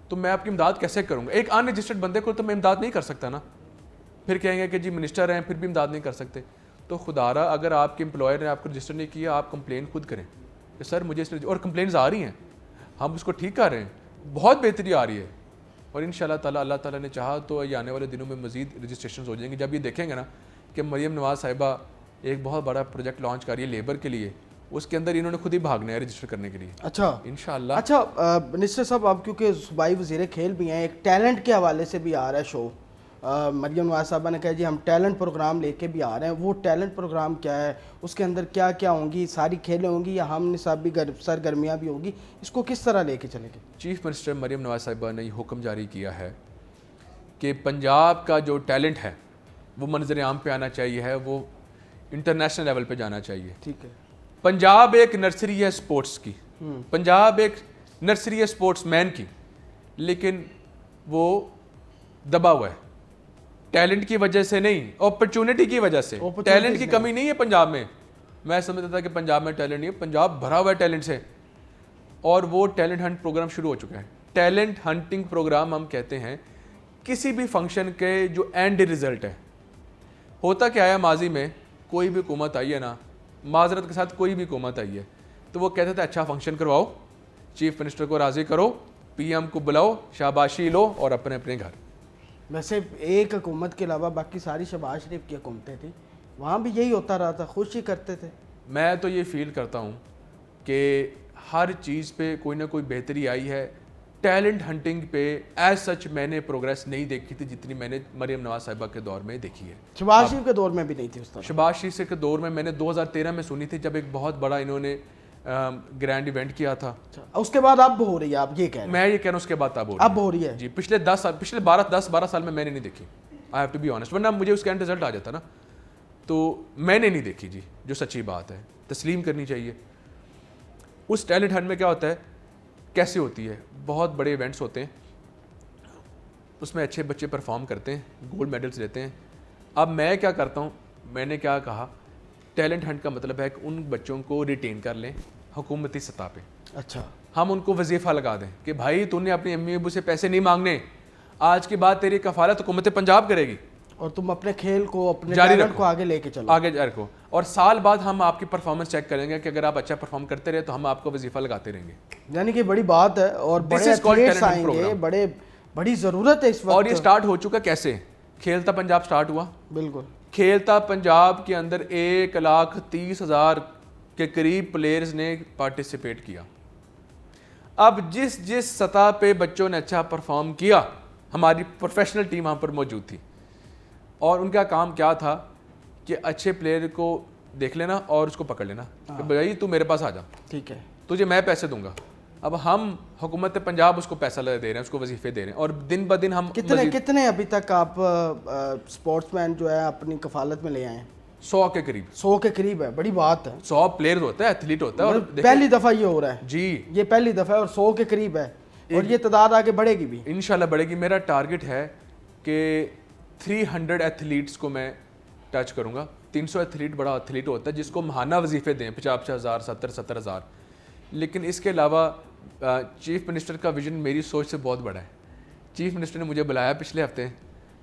تو میں آپ کی امداد کیسے کروں گا؟ ایک ان رجسٹرڈ بندے کو تو میں امداد نہیں کر سکتا نا. پھر کہیں گے کہ جی منسٹر ہیں پھر بھی امداد نہیں کر سکتے. تو خدا را اگر آپ کے امپلائر نے آپ کو رجسٹر نہیں کیا, آپ کمپلین خود کریں کہ سر مجھے اس, اور کمپلینز آ رہی ہیں, ہم اس کو ٹھیک کر رہے ہیں, بہت بہتری آ رہی ہے. اور ان شاء اللہ تعالیٰ اللہ تعالیٰ نے چاہا تو یہ آنے والے دنوں میں مزید رجسٹریشنز ہو جائیں گے. جب یہ دیکھیں گے نا کہ مریم نواز صاحبہ ایک بہت بڑا پروجیکٹ لانچ کر رہی ہے لیبر کے لیے, اس کے اندر انہوں نے خود ہی بھاگنا ہے رجسٹر کرنے کے لیے. اچھا انشاءاللہ. اچھا منسٹر صاحب, آپ کیونکہ صوبائی وزیر کھیل بھی ہیں, ایک ٹیلنٹ کے حوالے سے بھی آ رہا ہے شو. مریم نواز صاحبہ نے کہا جی ہم ٹیلنٹ پروگرام لے کے بھی آ رہے ہیں. وہ ٹیلنٹ پروگرام کیا ہے, اس کے اندر کیا کیا ہوں گی, ساری کھیلیں ہوں گی یا ہم نصابی سرگرمیاں بھی ہوں گی, اس کو کس طرح لے کے چلیں گے؟ چیف منسٹر مریم نواز صاحبہ نے یہ حکم جاری کیا ہے کہ پنجاب کا جو ٹیلنٹ ہے وہ منظر عام پہ آنا چاہیے, ہے وہ انٹرنیشنل لیول پہ جانا چاہیے. ٹھیک ہے. پنجاب ایک نرسری ہے سپورٹس کی, پنجاب ایک نرسری ہے سپورٹس مین کی, لیکن وہ دبا ہوا ہے ٹیلنٹ کی وجہ سے نہیں, اپرچونٹی کی وجہ سے. ٹیلنٹ کی کمی نہیں ہے پنجاب میں. میں سمجھتا تھا کہ پنجاب میں ٹیلنٹ نہیں ہے, پنجاب بھرا ہوا ہے ٹیلنٹ سے, اور وہ ٹیلنٹ ہنٹ پروگرام شروع ہو چکا ہے. ٹیلنٹ ہنٹنگ پروگرام ہم کہتے ہیں کسی بھی فنکشن کے جو اینڈ ریزلٹ ہے. ہوتا کیا ہے, ماضی میں کوئی بھی حکومت آئی ہے نا, معذرت کے ساتھ کوئی بھی حکومت آئی ہے, تو وہ کہتے تھے اچھا فنکشن کرواؤ, چیف منسٹر کو راضی کرو, پی ایم کو بلاؤ, شاباشی لو اور اپنے اپنے گھر. ویسے ایک حکومت کے علاوہ باقی ساری شہباز شریف کی حکومتیں تھیں, وہاں بھی یہی ہوتا رہا تھا, خوش ہی کرتے تھے. میں تو یہ فیل کرتا ہوں کہ ہر چیز پہ کوئی نہ کوئی بہتری آئی ہے. ٹیلنٹ ہنٹنگ پہ ایز سچ میں نے پروگریس نہیں دیکھی تھی جتنی میں نے مریم نواز صاحبہ کے دور میں دیکھی ہے. شہباز شریف کے دور میں بھی نہیں تھی اس طرح. شہباز شریف کے دور میں نے 2013 میں سنی تھی جب ایک بہت بڑا انہوں نے گرینڈ ایونٹ کیا تھا. اس کے بعد اب ہو رہی ہے, آپ یہ کہہ رہے ہیں؟ میں یہ کہہ رہا ہوں اس کے بعد اب ہو رہی ہے جی. پچھلے 12 سال میں نے نہیں دیکھی, I have to be honest, ورنہ مجھے اس کا اینڈ رزلٹ آ جاتا نا. تو میں نے نہیں دیکھی جی, جو سچی بات ہے تسلیم کرنی چاہیے. اس ٹیلنٹ ہنٹ میں کیا ہوتا ہے کیسے ہوتی ہے. بہت بڑے ایونٹس ہوتے ہیں, اس میں اچھے بچے پرفارم کرتے ہیں, گولڈ میڈلس لیتے ہیں. اب میں کیا کرتا ہوں, میں نے کیا کہا, ٹیلنٹ ہنٹ کا مطلب ہے کہ ان بچوں کو ریٹین کر لیں حکومتی سطح پہ. اچھا, ہم ان کو وظیفہ لگا دیں کہ بھائی تو نے اپنی امی ابو سے پیسے نہیں مانگنے, آج کے بعد تیری کفالت حکومت پنجاب کرے گی, اور تم اپنے کھیل کو, اپنے جاری ٹیلنٹ رکھو, کو آگے لے کے چلو, آگے رکھو. اور سال بعد ہم آپ کی پرفارمنس چیک کریں گے کہ اگر آپ اچھا پرفارم کرتے رہے تو ہم آپ کو وظیفہ لگاتے رہیں گے. یعنی کہ بڑی بات ہے, اور بڑے ایتھلیٹس آئیں گے, بڑی ضرورت ہے اس وقت. اور یہ سٹارٹ ہو چکا کیسے, کھیلتا پنجاب سٹارٹ ہوا. بالکل, کھیلتا پنجاب کے اندر 1,30,000 کے قریب پلیئرز نے پارٹیسپیٹ کیا. اب جس سطح پہ بچوں نے اچھا پرفارم کیا, ہماری پروفیشنل ٹیم وہاں پر موجود تھی, اور ان کا کام کیا تھا کہ اچھے پلیئر کو دیکھ لینا اور اس کو پکڑ لینا کہ بھائی تو میرے پاس آ جا, ٹھیک ہے, تجھے میں پیسے دوں گا. اب ہم حکومت پنجاب اس کو پیسہ دے رہے ہیں, اس کو وظیفے دے رہے ہیں, اور دن بدن ہم کتنے ابھی تک آپ اسپورٹس مین جو ہے اپنی کفالت میں لے آئے ہیں؟ 100 کے قریب. 100 کے قریب ہے, بڑی بات ہے. 100 پلیئر ہوتا ہے, ایتھلیٹ ہوتا ہے, اور پہلی دفعہ یہ ہو رہا ہے جی, یہ پہلی دفعہ ہے, اور 100 کے قریب ہے, اور یہ تعداد آگے بڑھے گی بھی انشاءاللہ بڑھے گی. میرا ٹارگٹ ہے کہ 300 ایتھلیٹس کو میں ٹچ کروں گا. 300 ایتھلیٹ بڑا ایتھلیٹ ہوتا ہے جس کو ماہانہ وظیفے دیں 50,000 70,000. لیکن اس کے علاوہ چیف منسٹر کا ویژن میری سوچ سے بہت بڑا ہے. چیف منسٹر نے مجھے بلایا پچھلے ہفتے,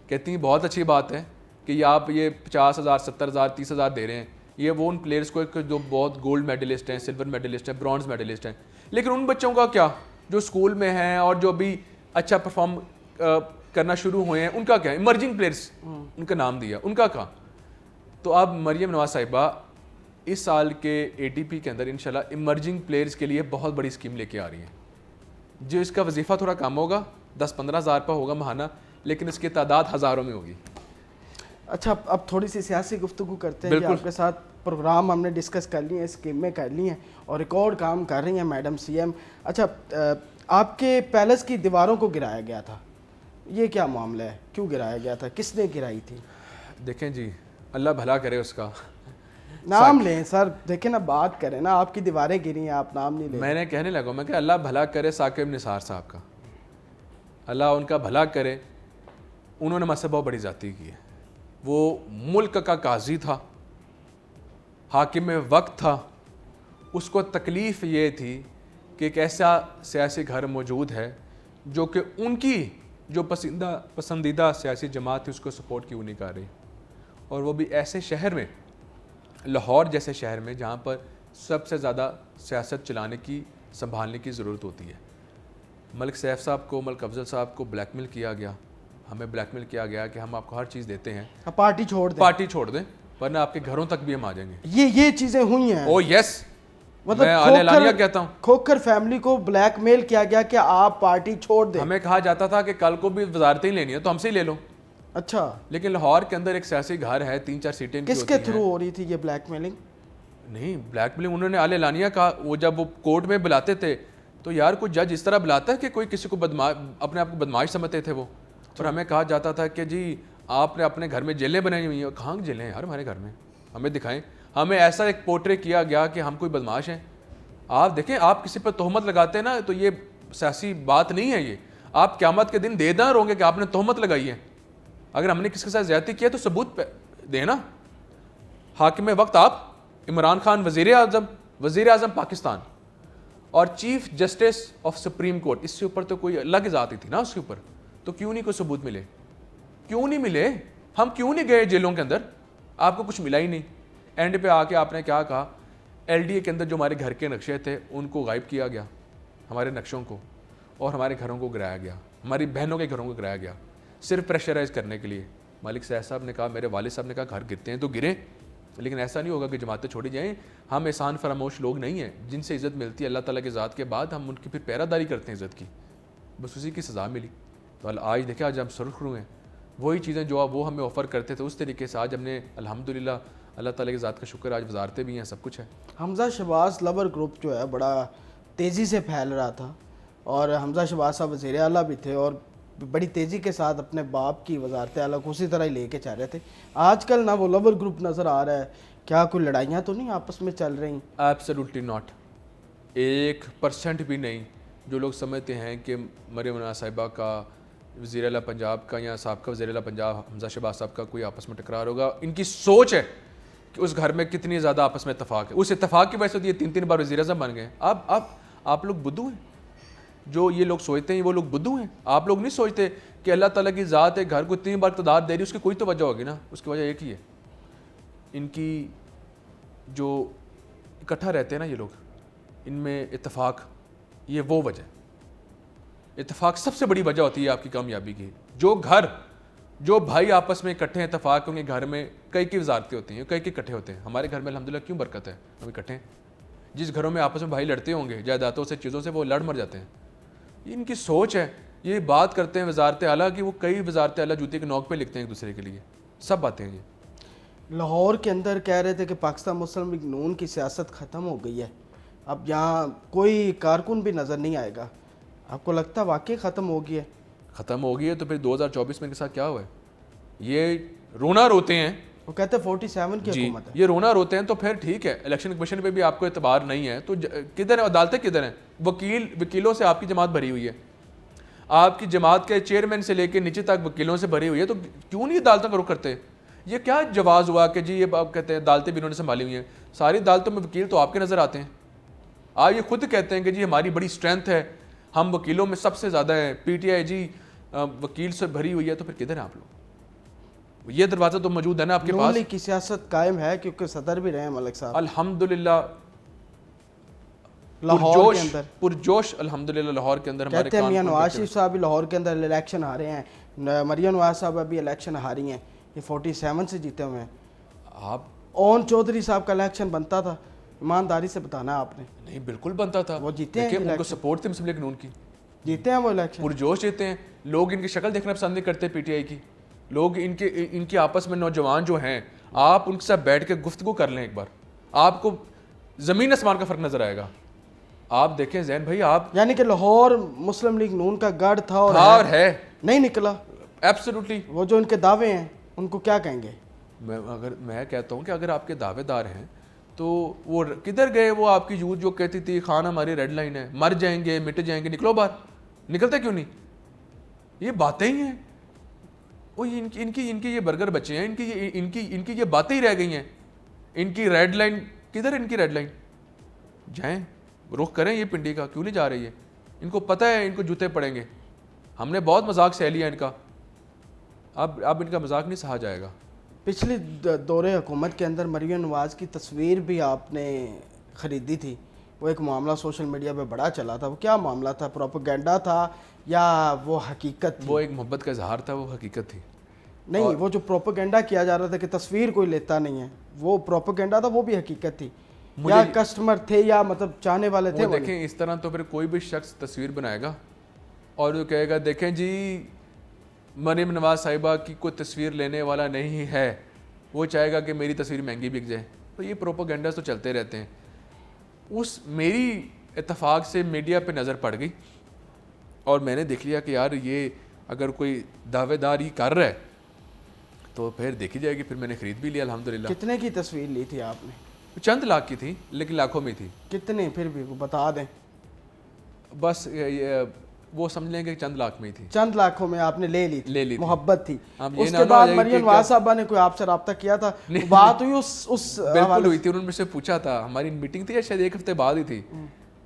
کہتی ہیں بہت اچھی بات ہے کہ یہ آپ یہ 50,000 70,000 30,000 دے رہے ہیں, یہ وہ ان پلیئرس کو جو بہت گولڈ میڈلسٹ ہیں, سلور میڈلسٹ ہیں, برانز میڈلسٹ ہیں. لیکن ان بچوں کا کیا جو اسکول میں ہیں اور جو ابھی اچھا پرفارم کرنا شروع ہوئے ہیں, ان کا کیا, ایمرجنگ پلیئرس ان کا نام دیا, ان کا کہاں. تو اب مریم نواز صاحبہ اس سال کے ATP کے اندر انشاءاللہ ایمرجنگ پلیئرز کے لیے بہت بڑی اسکیم لے کے آ رہی ہیں, جو اس کا وظیفہ تھوڑا کم ہوگا, 10-15 ہزار پہ ہوگا ماہانہ, لیکن اس کی تعداد ہزاروں میں ہوگی. اچھا, اب تھوڑی سی سیاسی گفتگو کرتے ہیں. آپ کے ساتھ پروگرام ہم نے ڈسکس کر لی ہیں, اسکیمیں کر لی ہیں, اور ریکارڈ کام کر رہی ہیں میڈم CM. اچھا, آپ کے پیلس کی دیواروں کو گرایا گیا تھا, یہ کیا معاملہ ہے, کیوں گرایا گیا تھا, کس نے گرائی تھی؟ دیکھیں جی, اللہ بھلا کرے اس کا. نام لیں سر, دیکھیں نا, بات کریں نا, آپ کی دیواریں گری ہیں, آپ نام نہیں لیں. میں نے کہنے لگا میں کہ اللہ بھلا کرے ثاقب نثار صاحب کا, اللہ ان کا بھلا کرے. انہوں نے مجھ سے بہت بڑی زیادتی کی ہے. وہ ملک کا قاضی تھا, حاکم وقت تھا, اس کو تکلیف یہ تھی کہ ایک ایسا سیاسی گھر موجود ہے جو کہ ان کی جو پسندیدہ سیاسی جماعت تھی اس کو سپورٹ کیوں نہیں کر رہی, اور وہ بھی ایسے شہر میں, لاہور جیسے شہر میں, جہاں پر سب سے زیادہ سیاست چلانے کی سنبھالنے کی ضرورت ہوتی ہے. ملک سیف صاحب کو, ملک افضل صاحب کو بلیک میل کیا گیا, ہمیں بلیک میل کیا گیا کہ ہم آپ کو ہر چیز دیتے ہیں, پارٹی چھوڑ دیں ورنہ آپ کے گھروں تک بھی ہم آ جائیں گے. یہ چیزیں ہوئی ہیں. او یس, مطلب میں اعلانیہ کہتا ہوں, کھوکھر فیملی کو بلیک میل کیا گیا کہ آپ پارٹی چھوڑ دیں. ہمیں کہا جاتا تھا کہ کل کو بھی وزارتیں لینی ہے تو ہم سے ہی لے لو. اچھا, لیکن لاہور کے اندر ایک سیاسی گھر ہے, 3-4 سیٹیں کس کے تھرو ہو رہی تھی یہ بلیک میلنگ؟ نہیں, بلیک میلنگ انہوں نے اعلانیہ کہا. وہ جب وہ کورٹ میں بلاتے تھے تو یار کوئی جج اس طرح بلاتا ہے کہ کوئی کسی کو اپنے آپ کو بدماش سمجھتے تھے وہ, اور ہمیں کہا جاتا تھا کہ جی آپ نے اپنے گھر میں جیلیں بنائی ہوئی ہیں. کہاں جیلیں یار ہمارے گھر میں, ہمیں دکھائیں. ہمیں ایسا ایک پورٹری کیا گیا کہ ہم کوئی بدماش ہیں. آپ دیکھیں, آپ کسی پہ تہمت لگاتے ہیں نا تو یہ سیاسی بات نہیں ہے, یہ آپ قیامت کے دن دے داں رہو گے کہ آپ نے تہمت لگائی ہے. اگر ہم نے کس کے ساتھ زیادتی کیا تو ثبوت دینا. حاکم وقت آپ, عمران خان وزیر اعظم پاکستان, اور chief justice of supreme court, اس سے اوپر تو کوئی الگ ذات ہی تھی نا اس کے اوپر. تو کیوں نہیں کوئی ثبوت ملے, کیوں نہیں ملے, ہم کیوں نہیں گئے جیلوں کے اندر, آپ کو کچھ ملا ہی نہیں. اینڈ پہ آ کے آپ نے کیا کہا, LDA کے اندر جو ہمارے گھر کے نقشے تھے ان کو غائب کیا گیا, ہمارے نقشوں کو, اور ہمارے گھروں کو گرایا گیا, ہماری بہنوں کے گھروں کو گرایا گیا, صرف پریشرائز کرنے کے لیے. ملک سیف صاحب نے کہا, میرے والد صاحب نے کہا گھر گرتے ہیں تو گریں, لیکن ایسا نہیں ہوگا کہ جماعتیں چھوڑی جائیں. ہم احسان فراموش لوگ نہیں ہیں, جن سے عزت ملتی ہے اللہ تعالیٰ کی ذات کے بعد ہم ان کی پھر پیرا داری کرتے ہیں عزت کی, بس اسی کی سزا ملی. تو آج دیکھیں, آج ہم سرخ رو ہیں, وہی چیزیں جو وہ ہمیں آفر کرتے تھے اس طریقے سے آج ہم نے الحمدللہ اللہ تعالیٰ کی ذات کا شکر, آج وزارتیں بھی ہیں, سب کچھ ہے. حمزہ شہباز لور گروپ جو ہے بڑا تیزی سے پھیل رہا تھا, اور حمزہ شہباز صاحب وزیر اعلیٰ بھی تھے, اور بڑی تیزی کے ساتھ اپنے باپ کی وزارت اعلیٰ کو اسی طرح ہی لے کے چل رہے تھے. آج کل نہ وہ لور گروپ نظر آ رہا ہے, کیا کوئی لڑائیاں تو نہیں آپس میں چل رہی ہیں؟ ایبسلیوٹلی ناٹ, 1% بھی نہیں. جو لوگ سمجھتے ہیں کہ مریم نواز صاحبہ کا وزیر اعلیٰ پنجاب کا یا سابقہ وزیر اعلیٰ پنجاب حمزہ شہباز صاحب کا کوئی آپس میں ٹکرار ہوگا، ان کی سوچ ہے کہ اس گھر میں کتنی زیادہ آپس میں اتفاق ہے. اس اتفاق کی وجہ سے یہ 3 بار وزیر اعظم بن گئے. آپ لوگ بدھو ہیں. جو یہ لوگ سوچتے ہیں وہ لوگ بدھو ہیں. آپ لوگ نہیں سوچتے کہ اللہ تعالیٰ کی ذات ہے گھر کو 3 بار اقتدار دے رہی ہے، اس کی کوئی تو وجہ ہوگی نا. اس کی وجہ ایک ہی ہے، ان کی جو اکٹھا رہتے ہیں نا یہ لوگ، ان میں اتفاق، یہ وہ وجہ. اتفاق سب سے بڑی وجہ ہوتی ہے آپ کی کامیابی کی. جو بھائی آپس میں اکٹھے ہیں، اتفاق ان کے گھر میں کئی وزارتیں ہوتی ہیں، کئی اکٹھے ہوتے ہیں. ہمارے گھر میں الحمدللہ کیوں برکت ہے، ہم اکٹھے ہیں. جس گھروں میں آپس میں بھائی لڑتے ہوں گے جائیدادوں سے چیزوں سے، وہ لڑ مر جاتے ہیں. یہ ان کی سوچ ہے. یہ بات کرتے ہیں وزارت اعلیٰ کی، وہ کئی وزارت اعلیٰ جوتے کے نوک پہ لکھتے ہیں ایک دوسرے کے لیے. سب باتیں ہیں. یہ لاہور کے اندر کہہ رہے تھے کہ پاکستان مسلم لیگ نون کی سیاست ختم ہو گئی ہے، اب یہاں کوئی کارکن بھی نظر نہیں آئے گا. آپ کو لگتا ہے واقعی ختم ہو گئی ہے؟ ختم ہو گئی ہے تو پھر 2024 میں ان کے ساتھ کیا ہوا ہے؟ یہ رونا روتے ہیں. وہ کہتے ہیں 47 کی حکومت ہے. یہ رونا روتے ہیں تو پھر ٹھیک ہے. الیکشن کمیشن پہ بھی آپ کو اعتبار نہیں ہے تو کدھر ہے عدالتیں، کدھر ہیں وکیلوں سے آپ کی جماعت بھری ہوئی ہے. آپ کی جماعت کے چیئرمین سے لے کے نیچے تک وکیلوں سے بھری ہوئی ہے. تو کیوں نہیں عدالتوں کا رخ کرتے؟ یہ کیا جواز ہوا کہ جی یہ آپ کہتے ہیں عدالتیں بھی انہوں نے سنبھالی ہوئی ہیں؟ ساری عدالتوں میں وکیل تو آپ کے نظر آتے ہیں. آپ یہ خود کہتے ہیں کہ جی ہماری بڑی اسٹرینتھ ہے، ہم وکیلوں میں سب سے زیادہ ہیں، پی ٹی آئی جی وکیل سے بھری ہوئی ہے. تو پھر کدھر ہیں آپ لوگ؟ یہ دروازہ تو موجود ہے نا آپ کے پاس. نون لیگ کی سیاست قائم ہے کیونکہ صدر بھی رہے ہیں ملک صاحب الحمدللہ. لاہور کے اندر پرجوش الحمدللہ لاہور کے اندر ہمارے کہتے ہیں میاں نواز شریف صاحب بھی لاہور کے اندر الیکشن ہارے ہیں، مریم نواز صاحب ابھی الیکشن ہاری ہیں، یہ 47 سے جیتے ہوئے ہیں. آپ اون چودھری صاحب کا الیکشن بنتا تھا، ایمانداری سے بتانا آپ نے. نہیں بالکل بنتا تھا. وہ جیتے ہیں، ان کو سپورٹ تھی مسلم لیگ نون کی، جیتے ہیں وہ الیکشن، پرجوش جیتے ہیں. لوگ ان کی شکل دیکھنا پسند نہیں کرتے پی ٹی آئی کی. لوگ ان کی آپس میں نوجوان جو ہیں، آپ ان کے ساتھ بیٹھ کے گفتگو کر لیں ایک بار، آپ کو زمین آسمان کا فرق نظر آئے گا. آپ دیکھیں زین بھائی، آپ یعنی کہ لاہور مسلم لیگ نون کا گڑھ تھا اور ہے نہیں نکلا. ایبسولوٹلی. وہ جو ان کے دعوے ہیں ان کو کیا کہیں گے؟ میں کہتا ہوں کہ اگر آپ کے دعوے دار ہیں تو وہ کدھر گئے وہ آپ کی یوتھ جو کہتی تھی خان ہماری ریڈ لائن ہے، مر جائیں گے مٹ جائیں گے، نکلو باہر. نکلتے کیوں نہیں؟ یہ باتیں ہی ہیں. وہ ان کی یہ برگر بچے ہیں، ان کی یہ باتیں ہی رہ گئی ہیں. ان کی ریڈ لائن کدھر ہے؟ ان کی ریڈ لائن جائیں رخ کریں یہ پنڈی کا، کیوں نہیں جا رہی ہے؟ ان کو پتہ ہے ان کو جوتے پڑیں گے. ہم نے بہت مذاق سہ لیا ان کا، اب ان کا مذاق نہیں سہا جائے گا. پچھلی دور حکومت کے اندر مریم نواز کی تصویر بھی آپ نے خریدی تھی، وہ ایک معاملہ سوشل میڈیا پہ بڑا چلا تھا. وہ کیا معاملہ تھا؟ پروپیگنڈا تھا یا وہ حقیقت تھی؟ وہ ایک محبت کا اظہار تھا، وہ حقیقت تھی. نہیں، وہ جو پروپیگنڈا کیا جا رہا تھا کہ تصویر کوئی لیتا نہیں ہے، وہ پروپیگنڈا تھا، وہ بھی حقیقت تھی یا کسٹمر تھے یا مطلب چاہنے والے تھے؟ وہ دیکھیں اس طرح تو پھر کوئی بھی شخص تصویر بنائے گا اور وہ کہے گا دیکھیں جی مریم نواز صاحبہ کی کوئی تصویر لینے والا نہیں ہے، وہ چاہے گا کہ میری تصویر مہنگی بک جائے. تو یہ پروپیگنڈاز تو چلتے رہتے ہیں. میری اتفاق سے میڈیا پہ نظر پڑ گئی اور میں نے دیکھ لیا کہ یار یہ اگر کوئی دعوے دار ہی کر رہا ہے تو پھر دیکھی جائے گی. پھر میں نے خرید بھی لیا الحمدللہ. کتنے کی تصویر لی تھی آپ نے؟ چند لاکھ کی تھی لیکن لاکھوں میں تھی. کتنے پھر بھی وہ بتا دیں. بس وہ سمجھ لیں کہ چند لاکھ میں ہی تھی. چند لاکھوں میں آپ نے لے لی تھی. محبت تھی. اس کے بعد مریم نواز صاحبہ نے کوئی آپ سے رابطہ کیا تھا؟ بات ہوئی اس بالکل ہوئی تھی. انہوں نے مجھ سے پوچھا تھا، ہماری میٹنگ تھی یا شاید ایک ہفتے بعد ہی تھی.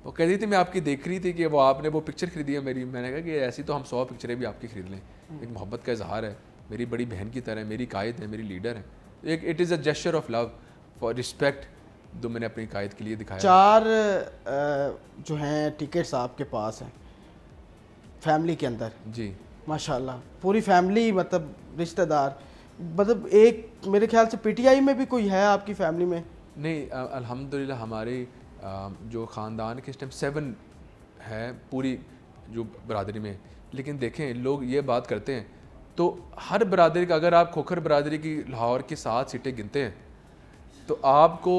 وہ کہہ رہی تھی میں آپ کی دیکھ رہی تھی کہ وہ آپ نے وہ پکچر خریدی ہے میری. میں نے کہا کہ ایسی تو ہم 100 پکچریں بھی آپ کی خرید لیں. ایک محبت کا اظہار ہے، میری بڑی بہن کی طرح، میری قائد ہے، میری لیڈر ہے. It is a gesture of love for respect جو میں نے اپنی قائد کے لیے دکھایا. 4 جو ہیں ٹکٹس آپ کے پاس ہیں فیملی کے اندر. جی ماشاءاللہ پوری فیملی، مطلب رشتہ دار، مطلب ایک میرے خیال سے پی ٹی آئی میں بھی کوئی ہے آپ کی فیملی میں؟ نہیں الحمدللہ ہمارے جو خاندان کے اس ٹائم 7 ہے پوری جو برادری میں. لیکن دیکھیں لوگ یہ بات کرتے ہیں تو ہر برادری کا، اگر آپ کھوکھر برادری کی لاہور کی 7 سیٹیں گنتے ہیں تو آپ کو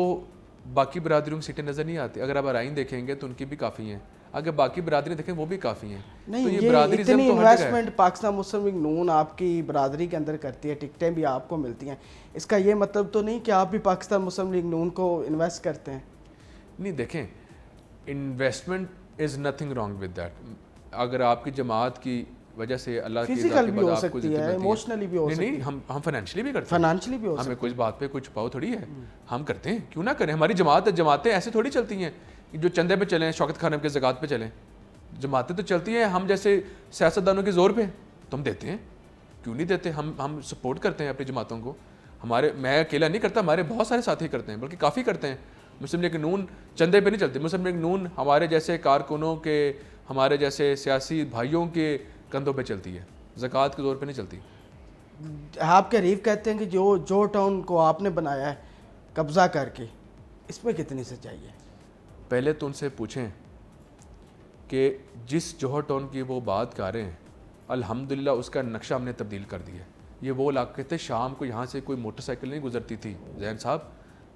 باقی برادریوں کی سیٹیں نظر نہیں آتی. اگر آپ ارائن دیکھیں گے تو ان کی بھی کافی ہیں، اگر باقی برادری دیکھیں وہ بھی کافی ہیں. نہیں، یہ اتنی انویسٹمنٹ پاکستان مسلم لیگ نون آپ کی برادری کے اندر کرتی ہے، ٹکٹیں بھی آپ کو ملتی ہیں، اس کا یہ مطلب تو نہیں کہ آپ بھی پاکستان مسلم لیگ نون کو انویسٹ کرتے ہیں؟ نہیں دیکھیں investment is nothing wrong with that. اگر آپ کی جماعت کی وجہ سے اللہ کی فزیکل بھی ہو سکتی ہے, ایموشنلی بھی ہو سکتی ہے. نہیں, ہم فائنینشلی بھی کرتے ہیں, فائنینشلی بھی ہو ہمیں کوئی بات پہ کوئی چھپاؤ تھوڑی ہے, ہم کرتے ہیں, کیوں نہ کریں. ہماری جماعتیں ایسے تھوڑی چلتی ہیں جو چندے پہ چلیں, شوکت خان کے زکوٰۃ پہ چلیں. جماعتیں تو چلتی ہیں ہم جیسے سیاستدانوں کے زور پہ, تو ہم دیتے ہیں, کیوں نہیں دیتے. ہم سپورٹ کرتے ہیں اپنی جماعتوں کو. میں اکیلا نہیں کرتا, ہمارے بہت سارے ساتھی کرتے ہیں, بلکہ کافی کرتے ہیں. مسلم لیگ نون چندے پہ نہیں چلتی. مسلم لیگ نون ہمارے جیسے کارکنوں کے, ہمارے جیسے سیاسی بھائیوں کے کندھوں پہ چلتی ہے, زکوٰۃ کے زور پہ نہیں چلتی. آپ کے حریف کہتے ہیں کہ جو ٹاؤن کو آپ نے بنایا ہے قبضہ کر کے, اس میں کتنی سچائی ہے؟ پہلے تو ان سے پوچھیں کہ جس جوہر ٹاؤن کی وہ بات کر رہے ہیں, الحمدللہ اس کا نقشہ ہم نے تبدیل کر دیا. یہ وہ علاقے تھے, شام کو یہاں سے کوئی موٹر سائیکل نہیں گزرتی تھی زین صاحب.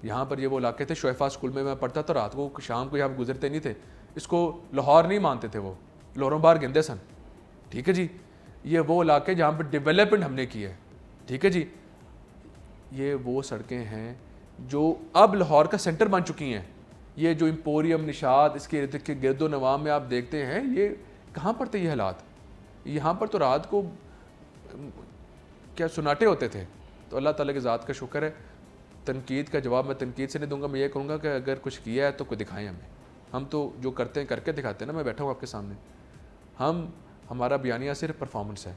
یہاں پر یہ وہ علاقے تھے, شویفا اسکول میں پڑھتا تھا, رات کو شام کو یہاں پہ گزرتے نہیں تھے. اس کو لاہور نہیں مانتے تھے, وہ لاہوروں باہر گندے سن. ٹھیک ہے جی, یہ وہ علاقے جہاں پہ ڈیولپمنٹ ہم نے کی ہے. ٹھیک ہے جی, یہ وہ سڑکیں ہیں جو اب لاہور کا سینٹر بن چکی ہیں. یہ جو امپوریم نشاط اس کے گرد و نواح میں آپ دیکھتے ہیں, یہ کہاں پر تھے یہ حالات؟ یہاں پر تو رات کو کیا سناٹے ہوتے تھے. تو اللہ تعالیٰ کی ذات کا شکر ہے. تنقید کا جواب میں تنقید سے نہیں دوں گا, میں یہ کہوں گا کہ اگر کچھ کیا ہے تو کوئی دکھائیں ہمیں. ہم تو جو کرتے ہیں کر کے دکھاتے ہیں نا. میں بیٹھا ہوں آپ کے سامنے, ہمارا بیانیہ صرف پرفارمنس ہے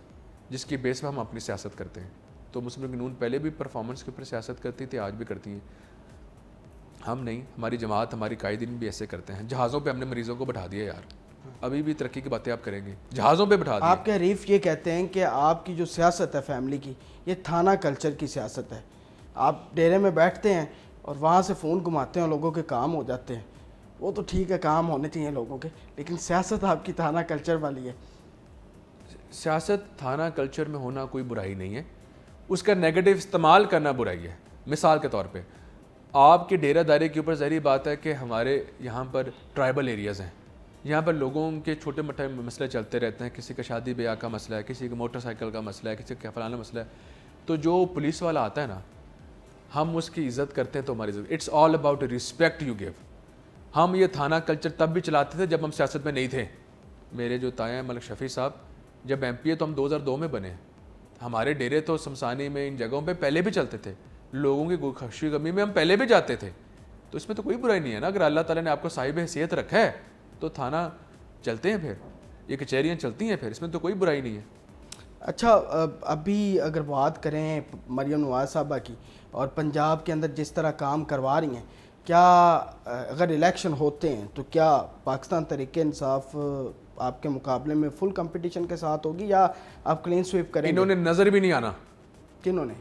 جس کی بیس پہ ہم اپنی سیاست کرتے ہیں. تو مسلم لیگ نون پہلے بھی پرفارمنس کے اوپر سیاست کرتی تھی, آج بھی کرتی ہیں. ہم نہیں, ہماری جماعت, ہماری قائدین بھی ایسے کرتے ہیں. جہازوں پہ ہم نے مریضوں کو بٹھا دیا یار. ابھی بھی ترقی کی باتیں آپ کریں گے, جہازوں پہ بٹھا دیا. آپ کے حریف یہ کہتے ہیں کہ آپ کی جو سیاست ہے فیملی کی, یہ تھانہ کلچر کی سیاست ہے. آپ ڈیرے میں بیٹھتے ہیں اور وہاں سے فون گھماتے ہیں, لوگوں کے کام ہو جاتے ہیں. وہ تو ٹھیک ہے, کام ہونے چاہیے لوگوں کے, لیکن سیاست آپ کی تھانہ کلچر والی ہے. سیاست تھانہ کلچر میں ہونا کوئی برائی نہیں ہے, اس کا نیگیٹو استعمال کرنا برائی ہے. مثال کے طور پہ آپ کے ڈیرہ داری کے اوپر ظاہری بات ہے کہ ہمارے یہاں پر ٹرائبل ایریاز ہیں, یہاں پر لوگوں کے چھوٹے موٹے مسئلے چلتے رہتے ہیں. کسی کا شادی بیاہ کا مسئلہ ہے, کسی کا موٹر سائیکل کا مسئلہ ہے, کسی کا فلانا مسئلہ ہے. تو جو پولیس والا آتا ہے نا, ہم اس کی عزت کرتے ہیں. تو ہماری عزت, it's all about respect you give. ہم یہ تھانہ کلچر تب بھی چلاتے تھے جب ہم سیاست میں نہیں تھے. میرے جو تایا ملک شفیع صاحب جب ایم پی ہے تو ہم 2002 میں بنے. ہمارے ڈیرے تو شمشانی میں ان جگہوں پہ پہلے بھی چلتے تھے. لوگوں کی خوشی غمی میں ہم پہلے بھی جاتے تھے. تو اس میں تو کوئی برائی نہیں ہے نا. اگر اللہ تعالیٰ نے آپ کو صاحب حیثیت رکھا ہے تو تھانہ چلتے ہیں, پھر یہ کچہریاں چلتی ہیں, پھر اس میں تو کوئی برائی نہیں ہے. اچھا, ابھی اگر بات کریں مریم نواز صاحبہ کی, اور پنجاب کے اندر جس طرح کام کروا رہی ہیں, کیا اگر الیکشن ہوتے ہیں تو کیا پاکستان تحریک انصاف آپ کے مقابلے میں فل کمپٹیشن کے ساتھ ہوگی, یا آپ کلین سویپ کریں گے؟ انہوں نے نظر بھی نہیں آنا. کنہوں نے؟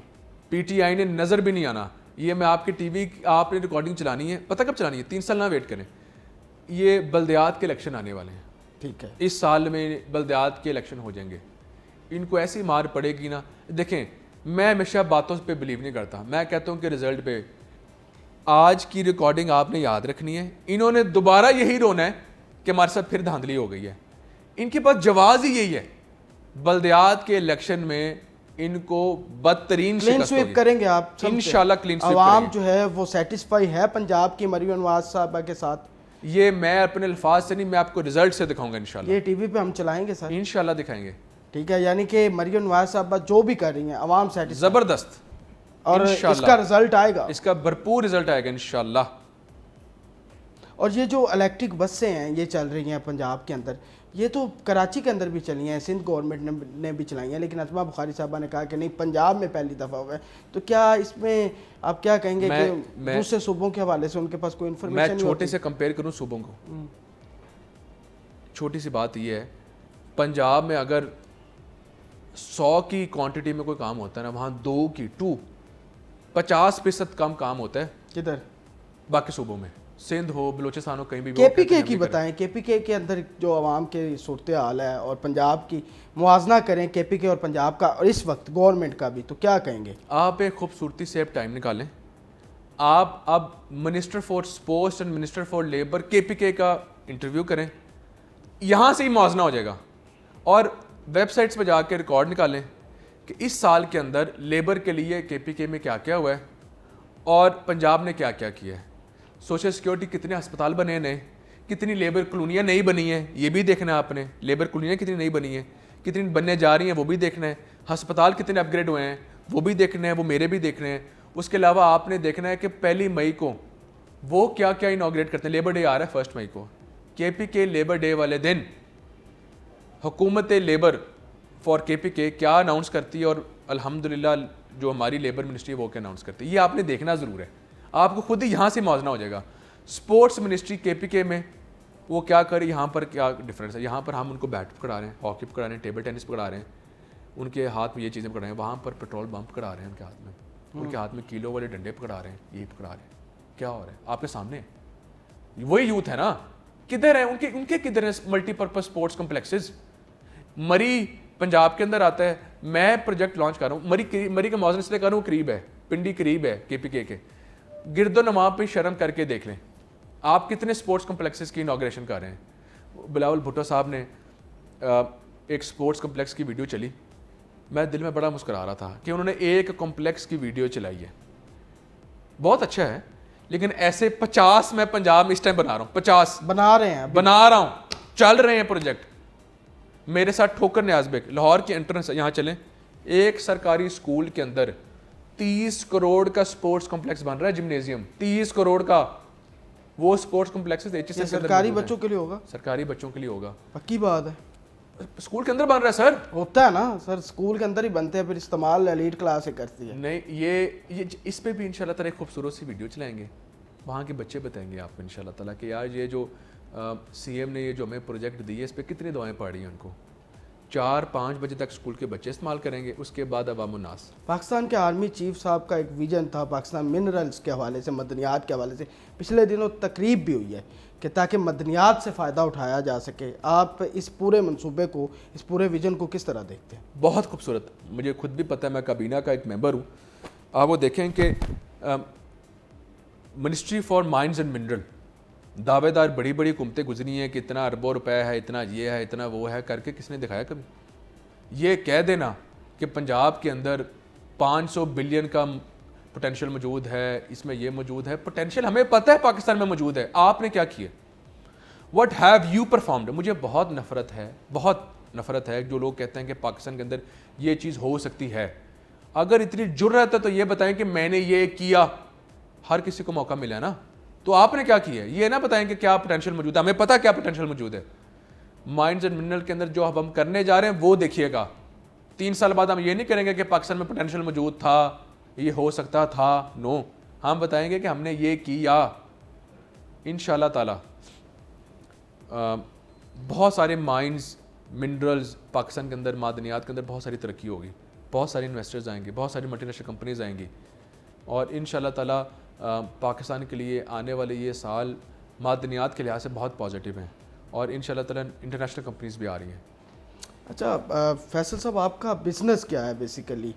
پی ٹی آئی نے نظر بھی نہیں آنا. یہ میں آپ کی ٹی وی, آپ نے ریکارڈنگ چلانی ہے, پتہ کب چلانی ہے؟ 3 سال نہ ویٹ کریں. یہ بلدیات کے الیکشن آنے والے ہیں. ٹھیک ہے, اس سال میں بلدیات کے الیکشن ہو جائیں گے. ان کو ایسی مار پڑے گی نا. دیکھیں, میں ہمیشہ باتوں پہ بلیو نہیں کرتا, میں کہتا ہوں کہ رزلٹ پہ. آج کی ریکارڈنگ آپ نے یاد رکھنی ہے. انہوں نے دوبارہ یہی رونا ہے کہ ہمارے ساتھ پھر دھاندلی ہو گئی ہے. ان کے پاس جواز ہی یہی ہے. بلدیات کے الیکشن میں ان کو بدترین کلین سویپ کریں گے آپ انشاءاللہ. کلین سویپ عوام جو ہے وہ سیٹسفائی ہے پنجاب کی مریم نواز صاحبہ کے ساتھ؟ یہ میں اپنے الفاظ سے نہیں, میں آپ کو رزلٹ سے دکھاؤں گا انشاءاللہ. یہ ٹی وی پہ ہم چلائیں گے سر, انشاءاللہ دکھائیں گے. ٹھیک ہے, یعنی کہ مریم نواز صاحبہ جو بھی کر رہی ہیں عوام سیٹسفائی, زبردست, اور اس کا رزلٹ آئے گا, اس کا بھرپور رزلٹ آئے گا انشاءاللہ. اور یہ جو الیکٹرک بسیں ہیں یہ چل رہی ہیں پنجاب کے اندر, یہ تو کراچی کے اندر بھی چلی ہیں, سندھ گورنمنٹ نے بھی چلائی ہیں, لیکن اسما بخاری صاحبہ نے کہا کہ نہیں پنجاب میں پہلی دفعہ ہوا ہے. تو کیا اس میں آپ کیا کہیں گے کہ دوسرے صوبوں کے حوالے سے ان کے پاس کوئی انفارمیشن؟ میں چھوٹے سے کمپیئر کروں صوبوں کو, چھوٹی سی بات یہ ہے, پنجاب میں اگر 100 کی کوانٹٹی میں کوئی کام ہوتا ہے نا, وہاں 50% کم کام ہوتا ہے. کدھر؟ باقی صوبوں میں, سندھ ہو, بلوچستان ہو, کہیں بھی. کے پی کے کی بتائیں, کے پی کے اندر جو عوام کے صورتحال ہے اور پنجاب کی موازنہ کریں کے پی کے اور پنجاب کا, اور اس وقت گورنمنٹ کا بھی, تو کیا کہیں گے آپ؟ ایک خوبصورتی سے ٹائم نکالیں آپ. اب minister for sports and minister for labour کے پی کے کا انٹرویو کریں, یہاں سے ہی موازنہ ہو جائے گا. اور ویب سائٹس پہ جا کے ریکارڈ نکالیں کہ اس سال کے اندر لیبر کے لیے کے پی کے میں کیا کیا ہوا ہے اور پنجاب نے کیا کیا کیا ہے. سوشل سیکیورٹی کتنے ہسپتال بنے نئے, کتنی لیبر کالونیاں نئی بنی ہیں یہ بھی دیکھنا ہے آپ نے, لیبر کالونیاں کتنی نئی بنی ہیں, کتنی بننے جا رہی ہیں وہ بھی دیکھنا ہے, ہسپتال کتنے اپ گریڈ ہوئے ہیں وہ بھی دیکھنا ہے, وہ میرے بھی دیکھنے ہیں. اس کے علاوہ آپ نے دیکھنا ہے کہ 1 مئی کو وہ کیا کیا انوگریٹ کرتے ہیں. لیبر ڈے آ رہا ہے 1 مئی کو, کے پی کے لیبر ڈے والے دن حکومت لیبر فار کے پی کے کیا اناؤنس کرتی ہے, اور الحمدللہ جو ہماری لیبر منسٹری ہے وہ کیا اناؤنس کرتی ہے. یہ آپ نے دیکھنا ضرور ہے, آپ کو خود ہی یہاں سے موازنہ ہو جائے گا. اسپورٹس منسٹری کے پی کے میں وہ کیا کرے, یہاں پر کیا ڈفرینس ہے. یہاں پر ہم ان کو بیٹ پکڑا رہے ہیں, ہاکی پکڑا رہے ہیں, ٹیبل ٹینس پکڑا رہے ہیں, ان کے ہاتھ میں یہ چیزیں پکڑا رہے ہیں. وہاں پر پیٹرول بم پکڑا رہے ہیں ان کے ہاتھ میں, ان کے ہاتھ میں کیلو والے ڈنڈے پکڑا رہے ہیں, یہ پکڑا رہے ہیں. کیا ہو رہا ہے آپ کے سامنے؟ وہی یوتھ ہے نا, کدھر ہیں ان کے کدھر ہیں ملٹی پرپز اسپورٹس کمپلیکسز. مری پنجاب کے اندر آتا ہے, میں پروجیکٹ لانچ کر رہا ہوں, مری کا موازنہ اس لیے کر رہا ہوں, قریب ہے, پنڈی قریب ہے کے پی کے گرد و نما پہ شرم کر کے دیکھ لیں آپ کتنے اسپورٹس کمپلیکسز کی انوگریشن کر رہے ہیں. بلاول بھٹو صاحب نے ایک اسپورٹس کمپلیکس کی ویڈیو چلی, میں دل میں بڑا مسکرا رہا تھا کہ انہوں نے ایک کمپلیکس کی ویڈیو چلائی ہے, بہت اچھا ہے, لیکن ایسے 50 میں پنجاب میں اس ٹائم بنا رہا ہوں, 50 بنا رہا ہوں, چل رہے ہیں پروجیکٹ. میرے ساتھ ٹھوکر نیاز بیگ لاہور کی انٹرنس, یہاں چلیں, ایک سرکاری اسکول کے اندر 30 کروڑ کا اسپورٹس کمپلیکس بن رہا ہے, جمنیزیم 30 کروڑ کا. وہ اسپورٹس کمپلیکس سرکاری بچوں کے لیے ہوگا, سرکاری بچوں کے لیے ہوگا. پکی بات ہے, اسکول کے اندر بن رہا ہے سر. ہوتا ہے نا سر, اسکول کے اندر ہی بنتے ہیں, پھر استعمال ایلیٹ کلاس سے کرتی ہے. نہیں یہ اس پہ بھی انشاءاللہ تعالیٰ ایک خوبصورت سی ویڈیو چلائیں گے, وہاں کے بچے بتائیں گے آپ کو انشاءاللہ تعالیٰ کہ یار یہ جو سی ایم نے یہ جو ہمیں پروجیکٹ دی ہے اس پہ کتنی دعائیں پڑھی ہیں ان کو. 4-5 بجے تک اسکول کے بچے استعمال کریں گے, اس کے بعد عوام الناس. پاکستان کے آرمی چیف صاحب کا ایک ویژن تھا پاکستان منرلز کے حوالے سے, مدنیات کے حوالے سے, پچھلے دنوں تقریب بھی ہوئی ہے کہ تاکہ مدنیات سے فائدہ اٹھایا جا سکے. آپ اس پورے منصوبے کو, اس پورے ویژن کو کس طرح دیکھتے ہیں؟ بہت خوبصورت, مجھے خود بھی پتہ ہے, میں کابینہ کا ایک ممبر ہوں. آپ وہ دیکھیں کہ ministry for mines and mineral, دعوے دار بڑی بڑی حکومتیں گزری ہیں کہ اتنا اربوں روپے ہے, اتنا یہ ہے, اتنا وہ ہے, کر کے کس نے دکھایا کبھی؟ یہ کہہ دینا کہ پنجاب کے اندر 500 بلین کا پوٹینشیل موجود ہے, اس میں یہ موجود ہے, پوٹینشیل ہمیں پتہ ہے پاکستان میں موجود ہے, آپ نے کیا کیا؟ What have you performed? مجھے بہت نفرت ہے جو لوگ کہتے ہیں کہ پاکستان کے اندر یہ چیز ہو سکتی ہے. اگر اتنی جرأت ہے تو یہ بتائیں کہ میں نے یہ کیا. ہر کسی کو موقع ملا نا, تو آپ نے کیا کیا؟ یہ نہ بتائیں کہ کیا پوٹینشیل موجود ہے, ہمیں پتہ کیا پوٹینشیل موجود ہے. مائنز اینڈ منرل کے اندر جو ہم کرنے جا رہے ہیں وہ دیکھیے گا. 3 سال بعد ہم یہ نہیں کریں گے کہ پاکستان میں پوٹینشیل موجود تھا, یہ ہو سکتا تھا, نو, ہم بتائیں گے کہ ہم نے یہ کیا. انشاءاللہ تعالی بہت سارے مائنز منرلز پاکستان کے اندر, معدنیات کے اندر بہت ساری ترقی ہوگی, بہت سارے انویسٹرز آئیں گے, بہت ساری ملٹی نیشنل کمپنیز آئیں گی, اور انشاءاللہ تعالی پاکستان کے لیے آنے والے یہ سال معدنیات کے لحاظ سے بہت پازیٹیو ہیں, اور انشاءاللہ تعالی انٹرنیشنل کمپنیز بھی آ رہی ہیں. اچھا فیصل صاحب, آپ کا بزنس کیا ہے بیسیکلی؟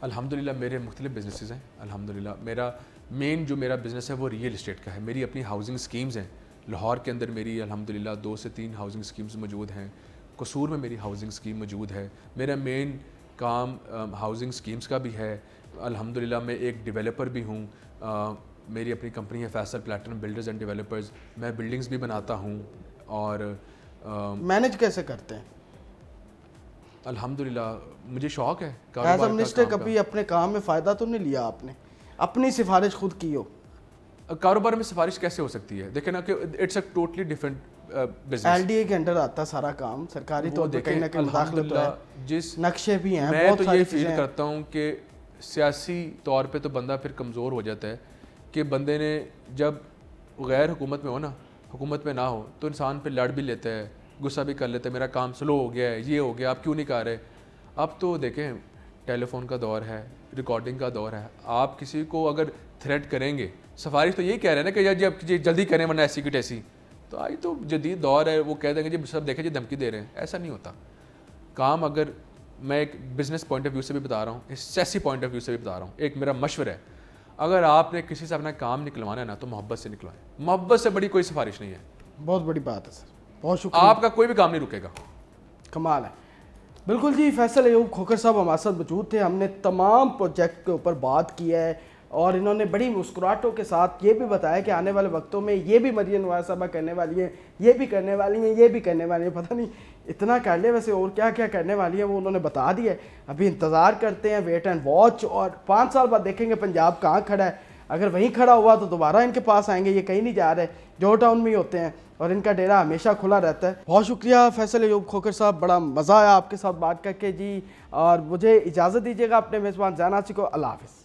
الحمدللہ میرے مختلف بزنسز ہیں. الحمدللہ میرا میرا بزنس ہے وہ ریئل اسٹیٹ کا ہے. میری اپنی ہاؤسنگ اسکیمز ہیں. لاہور کے اندر میری الحمدللہ 2 سے 3 ہاؤسنگ اسکیمز موجود ہیں. قصور میں میری ہاؤسنگ اسکیم موجود ہے. میرا مین کام ہاؤسنگ اسکیمز کا بھی ہے. الحمدللہ میں ایک ڈیولپر بھی ہوں. میری اپنی کمپنی ہے Faisal platinum builders and developers. میں بلڈنگز بھی بناتا ہوں. اور مینیج کیسے کرتے ہیں؟ الحمدللہ مجھے شوق ہے. ایز اے منسٹر کبھی اپنے کام میں فائدہ تو نہیں لیا آپ نے؟ اپنی سفارش خود کی ہو؟ کاروبار میں سفارش کیسے ہو سکتی ہے؟ دیکھیں نا کہ it's a totally different business. L D A کے انڈر آتا سارا کام, سرکاری طور پہ کہیں نہ کہیں مداخلت ہے, جس نقشے بھی ہیں, میں بہت تو ساری یہ چیزیں فیل کرتا ہوں کہ سیاسی طور پہ تو بندہ پھر کمزور ہو جاتا ہے کہ بندے نے جب غیر حکومت میں ہو نا, حکومت میں نہ ہو تو انسان پہ لڑ بھی لیتا ہے, غصہ بھی کر لیتا ہے, میرا کام سلو ہو گیا ہے, یہ ہو گیا, آپ کیوں نہیں کر رہے. اب تو دیکھیں ٹیلی فون کا دور ہے, ریکارڈنگ کا دور ہے. آپ کسی کو اگر تھریٹ کریں گے, سفارش تو یہی کہہ رہے ہیں نا کہ جب جلدی کریں ورنہ ایسی کی ٹیسی, تو آج تو جدید دور ہے, وہ کہہ دیں گے جی سب دیکھیں جی دھمکی دے رہے ہیں. ایسا نہیں ہوتا کام. اگر میں ایک بزنس پوائنٹ آف ویو سے بھی بتا رہا ہوں, ایک سیاسی پوائنٹ آف ویو سے بھی بتا رہا ہوں, ایک میرا مشورہ ہے, اگر آپ نے کسی سے اپنا کام نکلوانا ہے نا تو محبت سے نکلوائیں. محبت سے بڑی کوئی سفارش نہیں ہے. بہت بڑی بات ہے سر, بہت شکریہ. آپ کا کوئی بھی کام نہیں رکے گا. کمال ہے. بالکل جی, فیصل ایوب کھوکھر صاحب ہمارے ساتھ موجود تھے. ہم نے تمام پروجیکٹ کے اوپر بات کی ہے, اور انہوں نے بڑی مسکراہٹوں کے ساتھ یہ بھی بتایا کہ آنے والے وقتوں میں یہ بھی مریم نواز صاحبہ کرنے والی ہیں, یہ بھی کرنے والی ہیں, یہ بھی کرنے والی ہیں. پتہ نہیں اتنا کر لے ویسے اور کیا کیا کرنے والی ہے وہ انہوں نے بتا دیا ہے. ابھی انتظار کرتے ہیں, ویٹ اینڈ واچ, اور 5 سال بعد دیکھیں گے پنجاب کہاں کھڑا ہے. اگر وہیں کھڑا ہوا تو دوبارہ ان کے پاس آئیں گے, یہ کہیں نہیں جا رہے, جو ٹاؤن میں ہی ہوتے ہیں اور ان کا ڈیرا ہمیشہ کھلا رہتا ہے. بہت شکریہ فیصل ایوب کھوکھر صاحب, بڑا مزہ آیا آپ کے ساتھ بات کر کے جی, اور مجھے اجازت دیجیے گا اپنے میزبان زین آصف کو. اللہ حافظ.